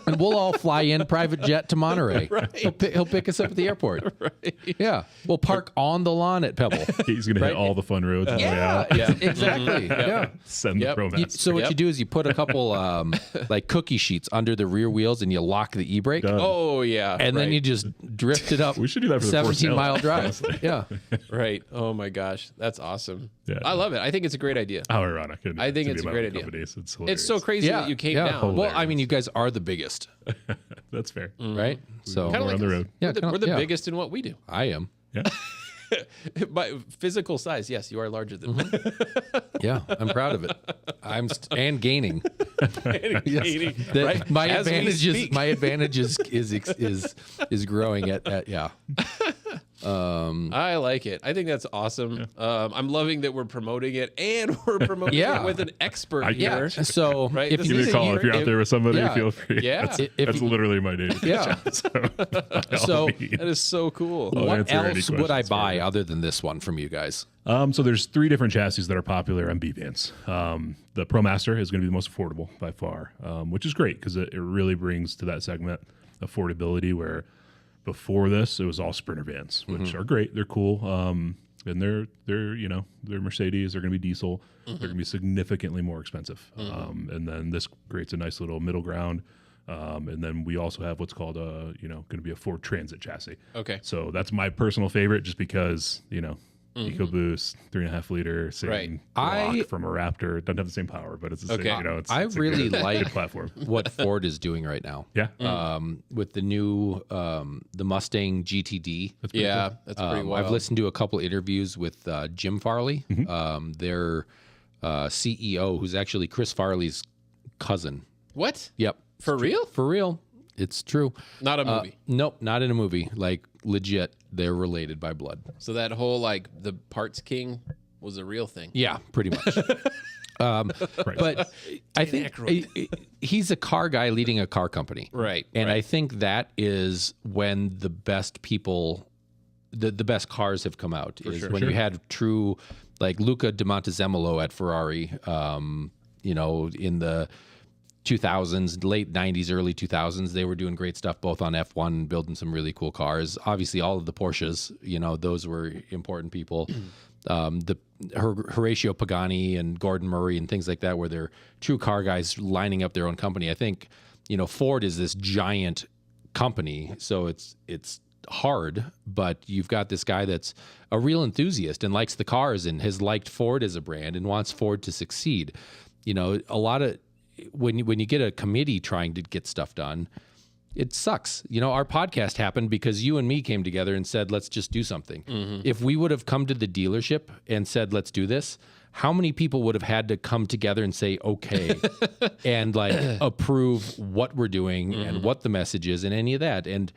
and we'll all fly in private jet to Monterey. Right. He'll pick us up at the airport. Right. Yeah, we'll park on the lawn at Pebble. He's going to hit all the fun roads on the way Yeah, out. exactly. Yeah. Send Yep. the ProMaster. So what you do is you put a couple like cookie sheets under the rear wheels and you lock the e-brake, Done. Oh yeah. and then right. you just drift it up. We should do that for the 17-mile drive. honestly. Yeah, Right. Oh my gosh, that's awesome. Yeah. I love it. I think it's a great idea. How ironic. I think to it's be a about great the idea. companies. It's It's hilarious. so crazy that you came down. Well, I mean, you guys are the biggest, That's fair. right? So Kinda We're like on the us. road. Yeah, we're the, kinda- we're the yeah. biggest in what we do. I am. Yeah. By physical size, yes, you are larger than me. Yeah, I'm proud of it. And gaining. Katie, The- right? My As we advantage is speak. my advantage is growing at yeah. I like it. I think that's awesome. I'm loving that we're promoting it and we're promoting Yeah. it with an expert Yeah. here. So Right, if this you Give me a call if you're out there with somebody. yeah. Feel free. Yeah. That's, If that's you- literally my day. Yeah. So That is so cool. I'll what answer any else would I questions for buy you. other than this one from you guys? So there's 3 different chassis that are popular on B vans. The ProMaster is going to be the most affordable by far, which is great because it really brings to that segment affordability where before this it was all Sprinter vans, which are great. They're cool. And they're Mercedes. They're going to be diesel. They're going to be significantly more expensive. And then this creates a nice little middle ground. And then we also have what's called going to be a Ford Transit chassis. Okay. So that's my personal favorite, just because EcoBoost 3.5 liter, same Right. block from a Raptor. It doesn't have the same power, but it's the Okay. same. It's I a really good, like- good platform. What Ford is doing right now. Yeah, With the new the Mustang GTD. that's pretty Yeah, cool. that's pretty wild. I've listened to a couple interviews with Jim Farley, their CEO, who's actually Chris Farley's cousin. What? Yep. For real? For real. It's true. Not a movie. Nope, not in a movie. Like legit, they're related by blood. So that whole like the parts king was a real thing. Yeah, pretty much. Right. But I think he's a car guy leading a car company. Right. And right. I think that is when the best people, the best cars have come out. Is when you had true, like Luca Di Montezemolo at Ferrari, in the 2000s, late 90s, early 2000s, they were doing great stuff both on F1, building some really cool cars. Obviously, all of the Porsches, those were important people. Horatio Pagani and Gordon Murray and things like that, where they're true car guys lining up their own company. I think, Ford is this giant company, so it's hard, but you've got this guy that's a real enthusiast and likes the cars and has liked Ford as a brand and wants Ford to succeed. A lot of when you get a committee trying to get stuff done, it sucks. Our podcast happened because you and me came together and said, let's just do something. If we would have come to the dealership and said, let's do this, how many people would have had to come together and say, okay, and like approve what we're doing and what the message is and any of that? And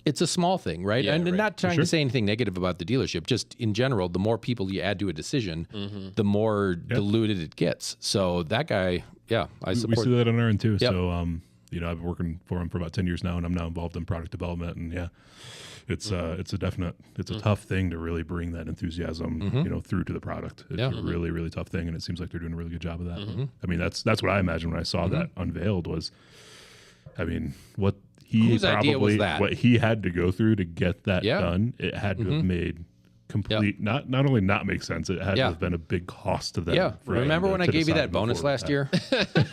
it's a small thing, right? Yeah, and right. not trying to say anything negative about the dealership, just in general, the more people you add to a decision, the more diluted it gets. So that guy, yeah, I We support. see that on our end too. Yep. So I've been working for him for about 10 years now, and I'm now involved in product development. And yeah, it's a tough thing to really bring that enthusiasm, through to the product. It's a really, really tough thing. And it seems like they're doing a really good job of that. I mean, that's what I imagined when I saw that unveiled was, I mean, what he Whose idea was that? what he had to go through to get that done, it had to have made complete, not only not make sense, it had to have been a big cost to them. Yeah. Remember when I gave you that bonus last year?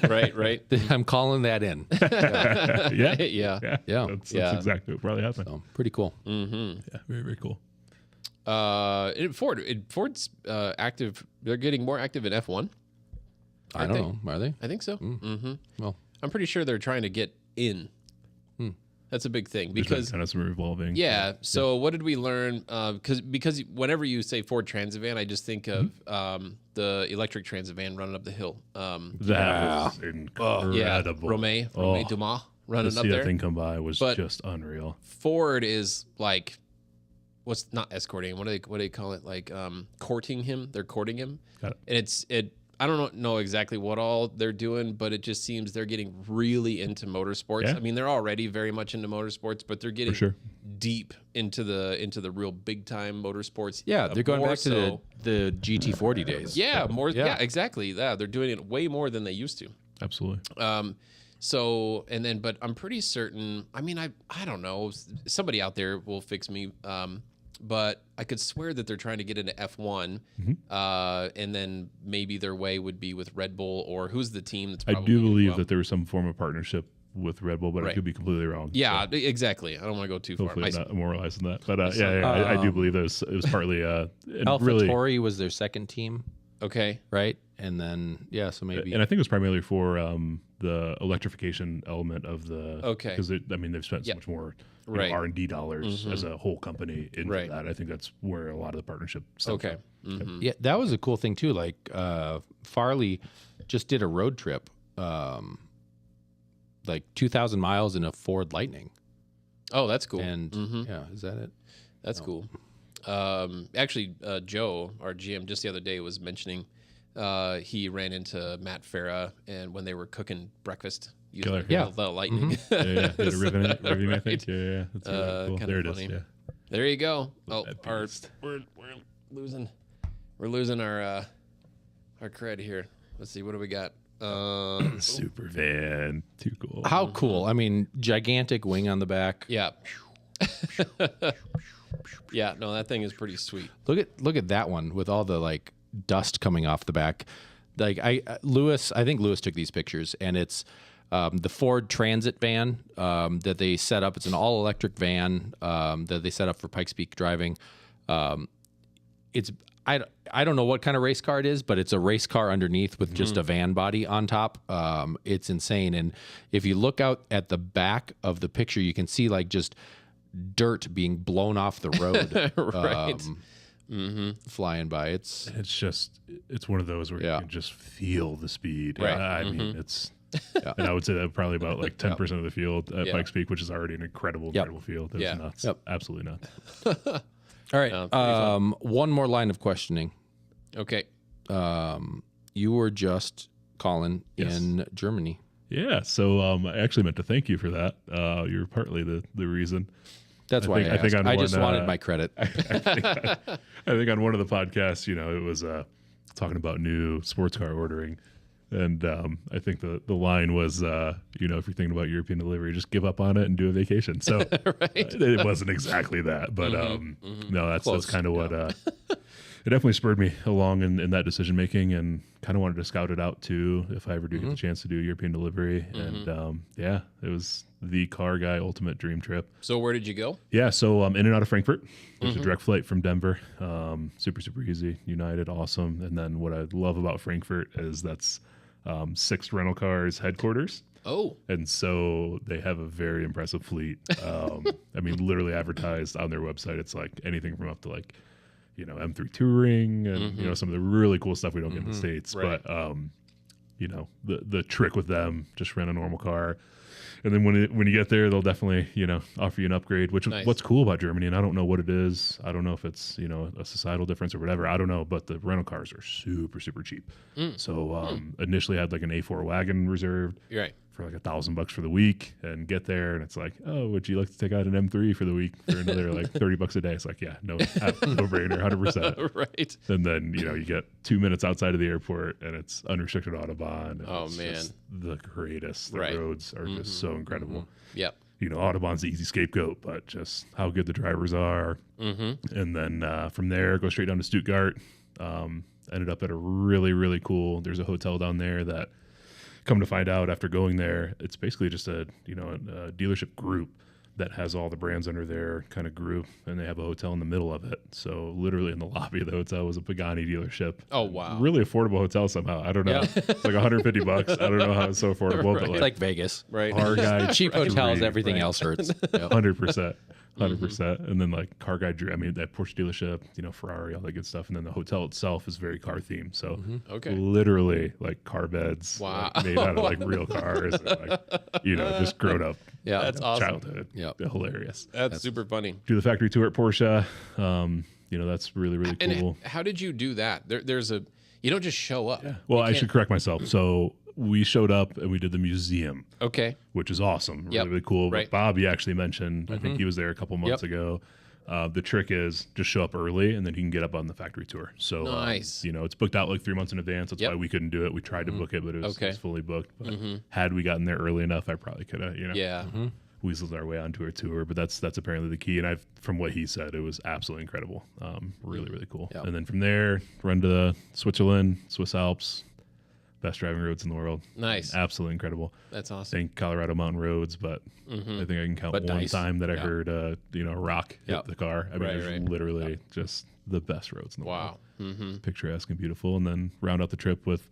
right. I'm calling that in. Yeah. That's exactly what probably happened. So, pretty cool. Yeah, very, very cool. Ford's active. They're getting more active in F1. I don't know. Are they? I think so. Well, I'm pretty sure they're trying to get in. That's a big thing because kind of some revolving. Yeah. So what did we learn? Because whenever you say Ford Transit van, I just think of the electric transit van running up the hill. That was incredible. Yeah, Rome Dumas running up see there. That thing come by was just unreal. Ford is like, what's not escorting him? What do they call it? Like courting him. They're courting him, and it. I don't know exactly what all they're doing, but it just seems they're getting really into motorsports. Yeah. I mean, they're already very much into motorsports, but they're getting deep into the real big time motorsports. Yeah, they're going back to the GT40 days. Yeah, more. Yeah, exactly. Yeah, they're doing it way more than they used to. Absolutely. So but I'm pretty certain. I mean, I don't know. Somebody out there will fix me. But I could swear that they're trying to get into F1, and then maybe their way would be with Red Bull, or who's the team that's probably I do believe that there was some form of partnership with Red Bull, but I could be completely wrong. Yeah, exactly. I don't want to go too far. Hopefully not moralizing that. But I do believe it was partly AlphaTauri was their second team. Okay. Right? And then, so maybe. And I think it was primarily for the electrification element of the. Okay. Because, they've spent so much more R&D dollars as a whole company into that. I think that's where a lot of the partnership stems from. Yeah, that was a cool thing, too. Like, Farley just did a road trip, like 2,000 miles in a Ford Lightning. Oh, that's cool. And, is that it? That's cool. Actually, Joe, our GM, just the other day was mentioning he ran into Matt Farah and when they were cooking breakfast using the Lightning. Yeah. Had a ribbon, I think. Yeah. That's really cool. There it funny. is. Yeah. There you go. We're losing our cred here. Let's see, what do we got? Super van, too cool. How cool! I mean, gigantic wing on the back. Yeah. Yeah, no, that thing is pretty sweet. Look at that one with all the like dust coming off the back. Like I think Lewis took these pictures, and it's the Ford Transit van that they set up. It's an all electric van that they set up for Pikes Peak driving. I don't know what kind of race car it is, but it's a race car underneath with just a van body on top. It's insane. And if you look out at the back of the picture, you can see like just dirt being blown off the road. Right. Flying by. It's one of those where you can just feel the speed. Right. I mean, it's, and I would say that probably about like 10% of the field at Pikes Peak, which is already an incredible field. It's nuts. Absolutely nuts. All right. One more line of questioning. Okay. You were just calling in Germany. Yeah. So I actually meant to thank you for that. You're partly the reason. That's why I just wanted my credit. I think on one of the podcasts, it was talking about new sports car ordering. And I think the line was, if you're thinking about European delivery, just give up on it and do a vacation. So it wasn't exactly that, but no, that's kind of what it definitely spurred me along in that decision making, and kind of wanted to scout it out too if I ever do get the chance to do European delivery. And it was the car guy ultimate dream trip. So where did you go? Yeah, so in and out of Frankfurt. There's a direct flight from Denver. Super easy. United, awesome. And then what I love about Frankfurt is that's 6 rental cars headquarters. Oh. And so they have a very impressive fleet. I mean, literally advertised on their website. It's like anything from up to like, M3 Touring and, some of the really cool stuff we don't get in the States. Right. But, the trick with them, just rent a normal car. And then when you get there, they'll definitely, offer you an upgrade, which what's cool about Germany. And I don't know what it is. I don't know if it's, a societal difference or whatever. I don't know. But the rental cars are super cheap. So initially I had like an A4 wagon reserved. Right. for like $1,000 for the week, and get there and it's like, oh, would you like to take out an M3 for the week for another like $30 a day? It's like, yeah, no brainer, 100%. Right. And then you get 2 minutes outside of the airport and it's unrestricted Autobahn. And Oh, it's man. just the greatest. The Right. roads are just so incredible. Yep. Autobahn's the easy scapegoat, but just how good the drivers are. And then from there, go straight down to Stuttgart. Ended up at a really, really cool, there's a hotel down there that, come to find out after going there, it's basically just a dealership group that has all the brands under their kind of group, and they have a hotel in the middle of it. So literally in the lobby of the hotel was a Pagani dealership. Oh, wow. Really affordable hotel somehow. I don't know. Yeah. It's like $150. I don't know how it's so affordable, but It's like Vegas. Right. our guy Cheap hotels, Drew, everything right? else hurts. Yep. 100%. 100%. And then like car guy Drew, I mean, that Porsche dealership, Ferrari, all that good stuff. And then the hotel itself is very car themed. So Okay. literally like car beds Wow. like, made out of like real cars. And, like, just grown up Yeah. That's awesome. childhood. Yep. Hilarious. That's super funny. Do the factory tour at Porsche. That's really, really And cool. how did you do that? You don't just show up. Well, I should correct myself. So we showed up and we did the museum, Okay. which is awesome. Really, Yep. really cool. Right. But Bobby actually mentioned, I think he was there a couple months ago. The trick is just show up early and then you can get up on the factory tour. So, Nice. it's booked out like 3 months in advance. That's Yep. why we couldn't do it. We tried to book it, but it was, Okay. it was fully booked. But had we gotten there early enough, I probably could have, Yeah. weaseled our way onto a tour. But that's apparently the key. And from what he said, it was absolutely incredible. Really, really cool. Yep. And then from there, run to Switzerland, Swiss Alps. Best driving roads in the world. Nice. Absolutely incredible. That's I awesome. think Colorado mountain roads, but I think I can count But one nice. time that I Yeah. heard a rock hit Yep. the car. I mean, Right, it was right. literally just the best roads in the Wow. world. Picturesque and beautiful. And then round out the trip with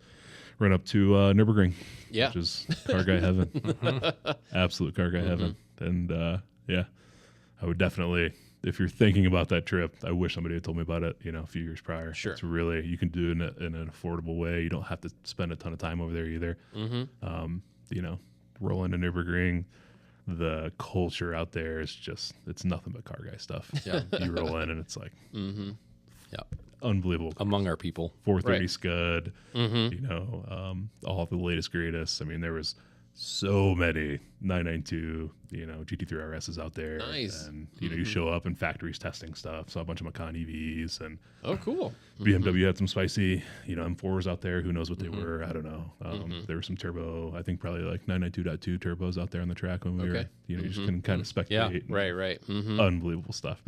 run up to Nürburgring, Yeah. which is car guy heaven. Absolute car guy heaven. And I would definitely, if you're thinking about that trip, I wish somebody had told me about it, a few years prior. Sure. It's really, you can do it in an affordable way. You don't have to spend a ton of time over there either. Roll into Nürburgring. The culture out there is just, it's nothing but car guy stuff. Yeah. You roll in and it's like Yeah. unbelievable. Among our people. 430 Right. Scud, all the latest, greatest. I mean, there was so many 992, GT3 RSs out there. Nice. And, you show up and factories testing stuff. Saw a bunch of Macan EVs and Oh, cool. BMW had some spicy, M4s out there. Who knows what they were? I don't know. There were some turbo, I think probably like 992.2 turbos out there on the track when we were, Okay. you just can kind of spectate. Yeah. Right. Right. Unbelievable stuff.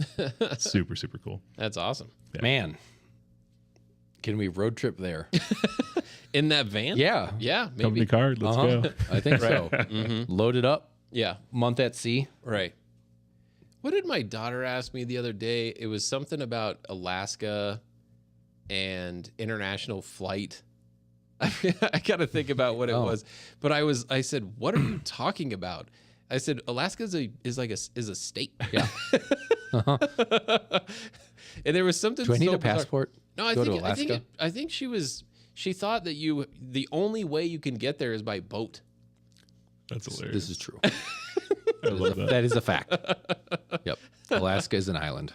Super, super cool. That's awesome. Man. Can we road trip there? In that van? Yeah. Yeah. Company Maybe. card, let's go. I think so. Load it up. Yeah. Month at sea. Right. What did my daughter ask me the other day? It was something about Alaska and international flight. I got to think about what it was, but I said, "What are you talking about?" I said, "Alaska is a state." Yeah. And there was something. Do I need so a bizarre. passport? No, I Go to think Alaska? I think she thought that the only way you can get there is by boat. That's hilarious. This is true. I love that. That is a fact. Yep. Alaska is an island.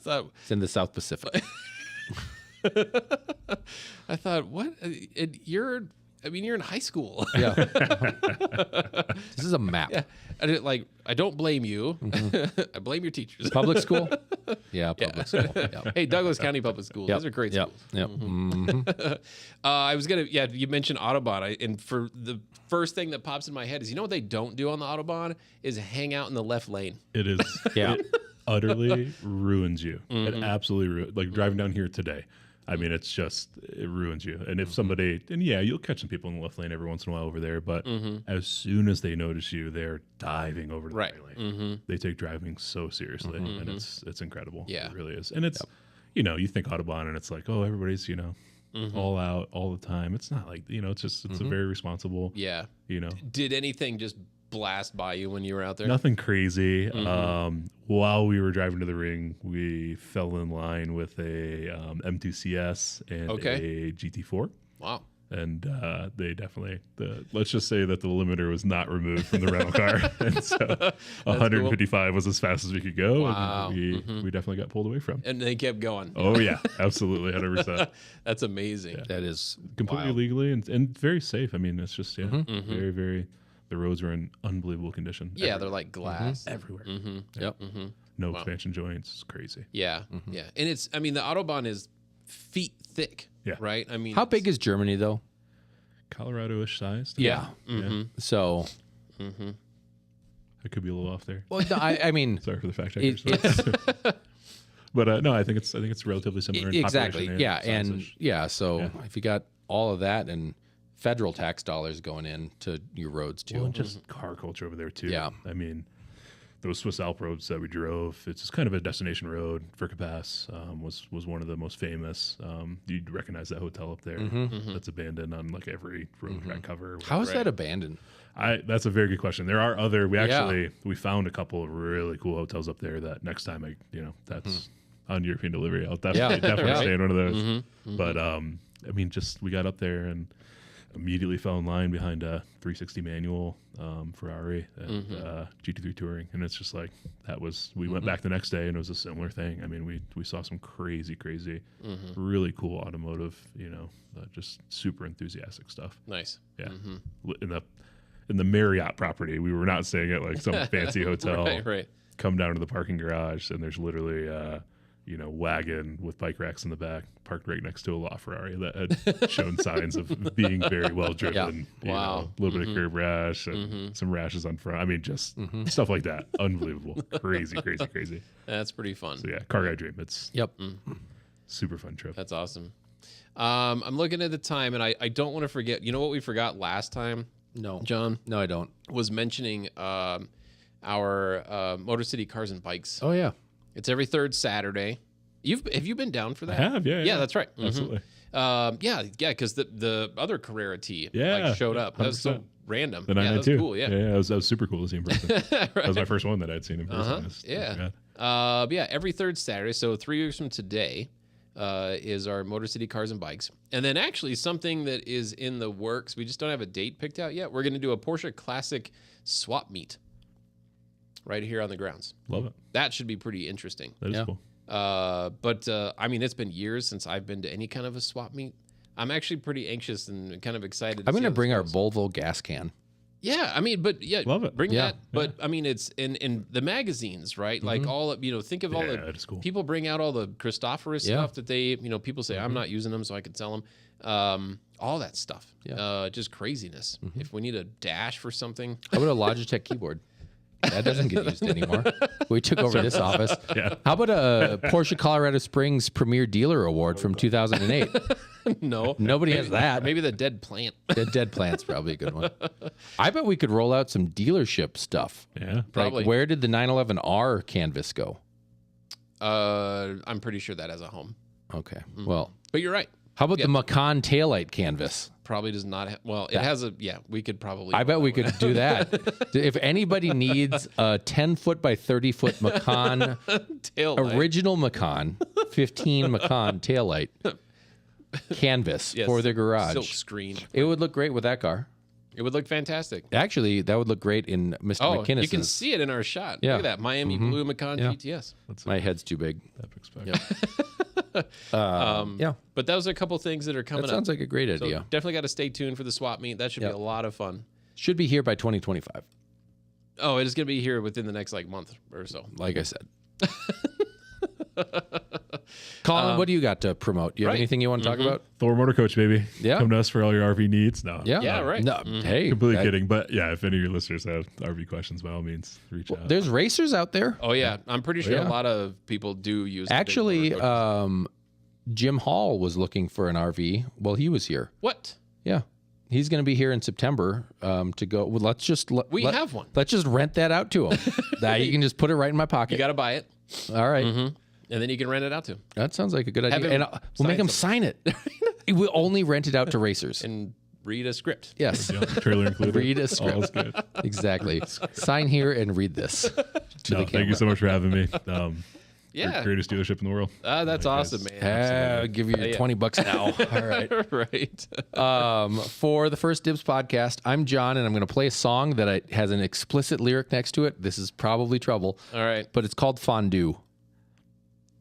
So It's in the South Pacific. I thought, what? You're in high school. Yeah. This is a map. Yeah. I don't blame you. I blame your teachers. Public school? Yeah, public school. Yep. Hey, Douglas County Public Schools. Yep. Those are great Yep. schools. Yep. Mhm. I was you mentioned Autobahn. And for the first thing that pops in my head is, what they don't do on the Autobahn is hang out in the left lane. It is. Yeah. It utterly ruins you. It absolutely like driving down here today. I mean, it ruins you. And if somebody, and yeah, you'll catch some people in the left lane every once in a while over there, but as soon as they notice you, they're diving over to the Right. right lane. They take driving so seriously, and it's incredible. Yeah. It really is. And it's, you think Autobahn, and it's like, oh, everybody's, all out all the time. It's not like, it's a very responsible, Yeah. you know. Did anything just blast by you when you were out there? Nothing crazy. While we were driving to the ring, we fell in line with a M2CS and Okay. a GT4. Wow. And they definitely, let's just say that the limiter was not removed from the rental car. And so 155 was as fast as we could go. Wow. And we definitely got pulled away from. And they kept going. Oh, yeah, absolutely. 100%. That's amazing. That is Completely wild. legally and very safe. I mean, it's just, very, very The roads were in unbelievable condition. Yeah, they're like glass. everywhere. Yep. No expansion joints. It's crazy. Yeah, yeah. And it's, I mean, the Autobahn is feet thick. Yeah. Right? I mean, How big is Germany, though? Colorado-ish size. Yeah. So, I could be a little off there. well, no, I mean, Sorry for the fact checkers. it's But no, I think it's relatively similar. In exactly. population Yeah. and And size-ish. yeah. So if you got all of that and federal tax dollars going into your roads too. Well, and just car culture over there too. Yeah. I mean, those Swiss Alp roads that we drove, it's just kind of a destination road. Furka was one of the most famous. You'd recognize that hotel up there that's abandoned on like every road track cover. How is that abandoned? That's a very good question. There are other. We found a couple of really cool hotels up there. That next time that's on European delivery. I'll definitely stay in one of those. But I mean, just we got up there and immediately fell in line behind a 360 manual Ferrari and GT3 Touring, and it's just like that was. We went back the next day and it was a similar thing. I mean, we saw some crazy, really cool automotive. Just super enthusiastic stuff. nice. Yeah, in the Marriott property, we were not staying at like some fancy hotel. Right. Come down to the parking garage, and there's literally wagon with bike racks in the back, parked right next to a LaFerrari that had shown signs of being very well driven. Wow. A little bit of curb rash and some rashes on front. I mean, just stuff like that. Unbelievable. Crazy. That's pretty fun. So yeah, car guy dream. It's Yep. super fun trip. That's awesome. I'm looking at the time, and I don't want to forget. You know what we forgot last time, No. John? No, I don't. Was mentioning our Motor City Cars and Bikes. Oh yeah. It's every third Saturday. Have you been down for that? I have, yeah. Yeah, that's right. Absolutely. Yeah, because the other Carrera T showed up. That was so 100%. random. The Yeah, 992. that was cool. Yeah. That was super cool to see in person. That was my first one that I'd seen in person. Yeah. Every third Saturday. So 3 weeks from today is our Motor City Cars and Bikes. And then actually something that is in the works. We just don't have a date picked out yet. We're going to do a Porsche Classic swap meet right here on the grounds. Love it. That should be pretty interesting. That is Yeah. cool. But I mean, it's been years since I've been to any kind of a swap meet. I'm actually pretty anxious and kind of excited. I'm going to bring our Volvo gas can. Yeah, I mean, but yeah, Love it. bring Yeah. that. But I mean, it's in the magazines, right? Like all of, think of all Yeah, the that is cool. people bring out all the Christophorus Yeah. stuff that they, people say I'm not using them, so I could sell them. All that stuff. Yeah. Just craziness. If we need a dash for something, How about a Logitech keyboard? That doesn't get used anymore. We took over this office. Yeah. How about a Porsche Colorado Springs Premier Dealer Award from 2008? no, Nobody has that. maybe the dead plant. The dead plant's probably a good one. I bet we could roll out some dealership stuff. Yeah. Probably. Like, where did the 911R canvas go? I'm pretty sure that has a home. Okay. Well, But you're right. how about Yeah. the Macan taillight canvas? Probably does not have. Well, it has a. Yeah, we could probably. I bet we could do that. If anybody needs a 10-foot by 30-foot Macan, tail light. original Macan, 15 Macan taillight canvas Yes. for their garage, silk screen. it would look great with that car. It would look fantastic. Actually, that would look great in Mr. Oh, McKinnis's. you can see it in our shot. Yeah. Look at that Miami Blue Macan Yeah. GTS. My head's too big. Epic spec. Yeah, But those are a couple things that are coming that up. sounds like a great So idea. definitely got to stay tuned for the swap meet. That should Yeah. be a lot of fun. Should be here by 2025, Oh, it is going to be here within the next month or so. like I said. Colin, what do you got to promote? You have right. anything you want to talk about? Thor Motor Coach, baby. Yeah. Come to us for all your RV needs. No. Yeah, Yeah, right. No, hey, Completely that- kidding. But yeah, if any of your listeners have RV questions, by all means, reach out. There's racers out there. Oh yeah, I'm pretty sure Yeah. a lot of people do use. the big Actually, motor coaches. Jim Hall was looking for an RV while he was here. What? Yeah. He's going to be here in September to go. Well, let's just We have one. Let's just rent that out to him. That you can just put it right in my pocket. You got to buy it, All right. and then you can rent it out to That sounds like a good Have idea. him And we'll make him sign it. We'll only rent it out to racers. and read a script. Yes. Yeah, trailer included. Read a All's script. good. Exactly. Sign here and read this. To No, the thank you camera. so much for having me. Yeah. Greatest dealership in the world. That's awesome, man. I'll give you your $20 now. All right. right. For the First Dibs podcast, I'm John, and I'm going to play a song that has an explicit lyric next to it. This is probably trouble, All right. but it's called Fondue,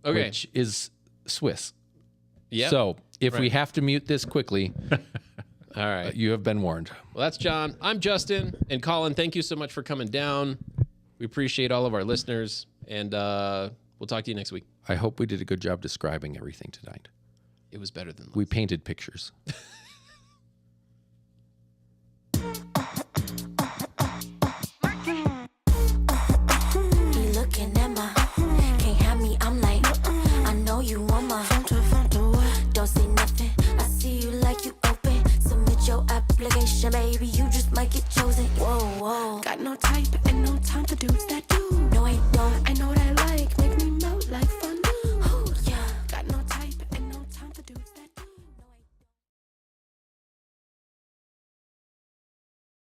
Okay. which is Swiss. Yeah. So if we Right. have to mute this quickly, All right. You have been warned. Well, that's John. I'm Justin. And Colin, thank you so much for coming down. We appreciate all of our listeners. And we'll talk to you next week. I hope we did a good job describing everything tonight. It was better than last. We painted pictures.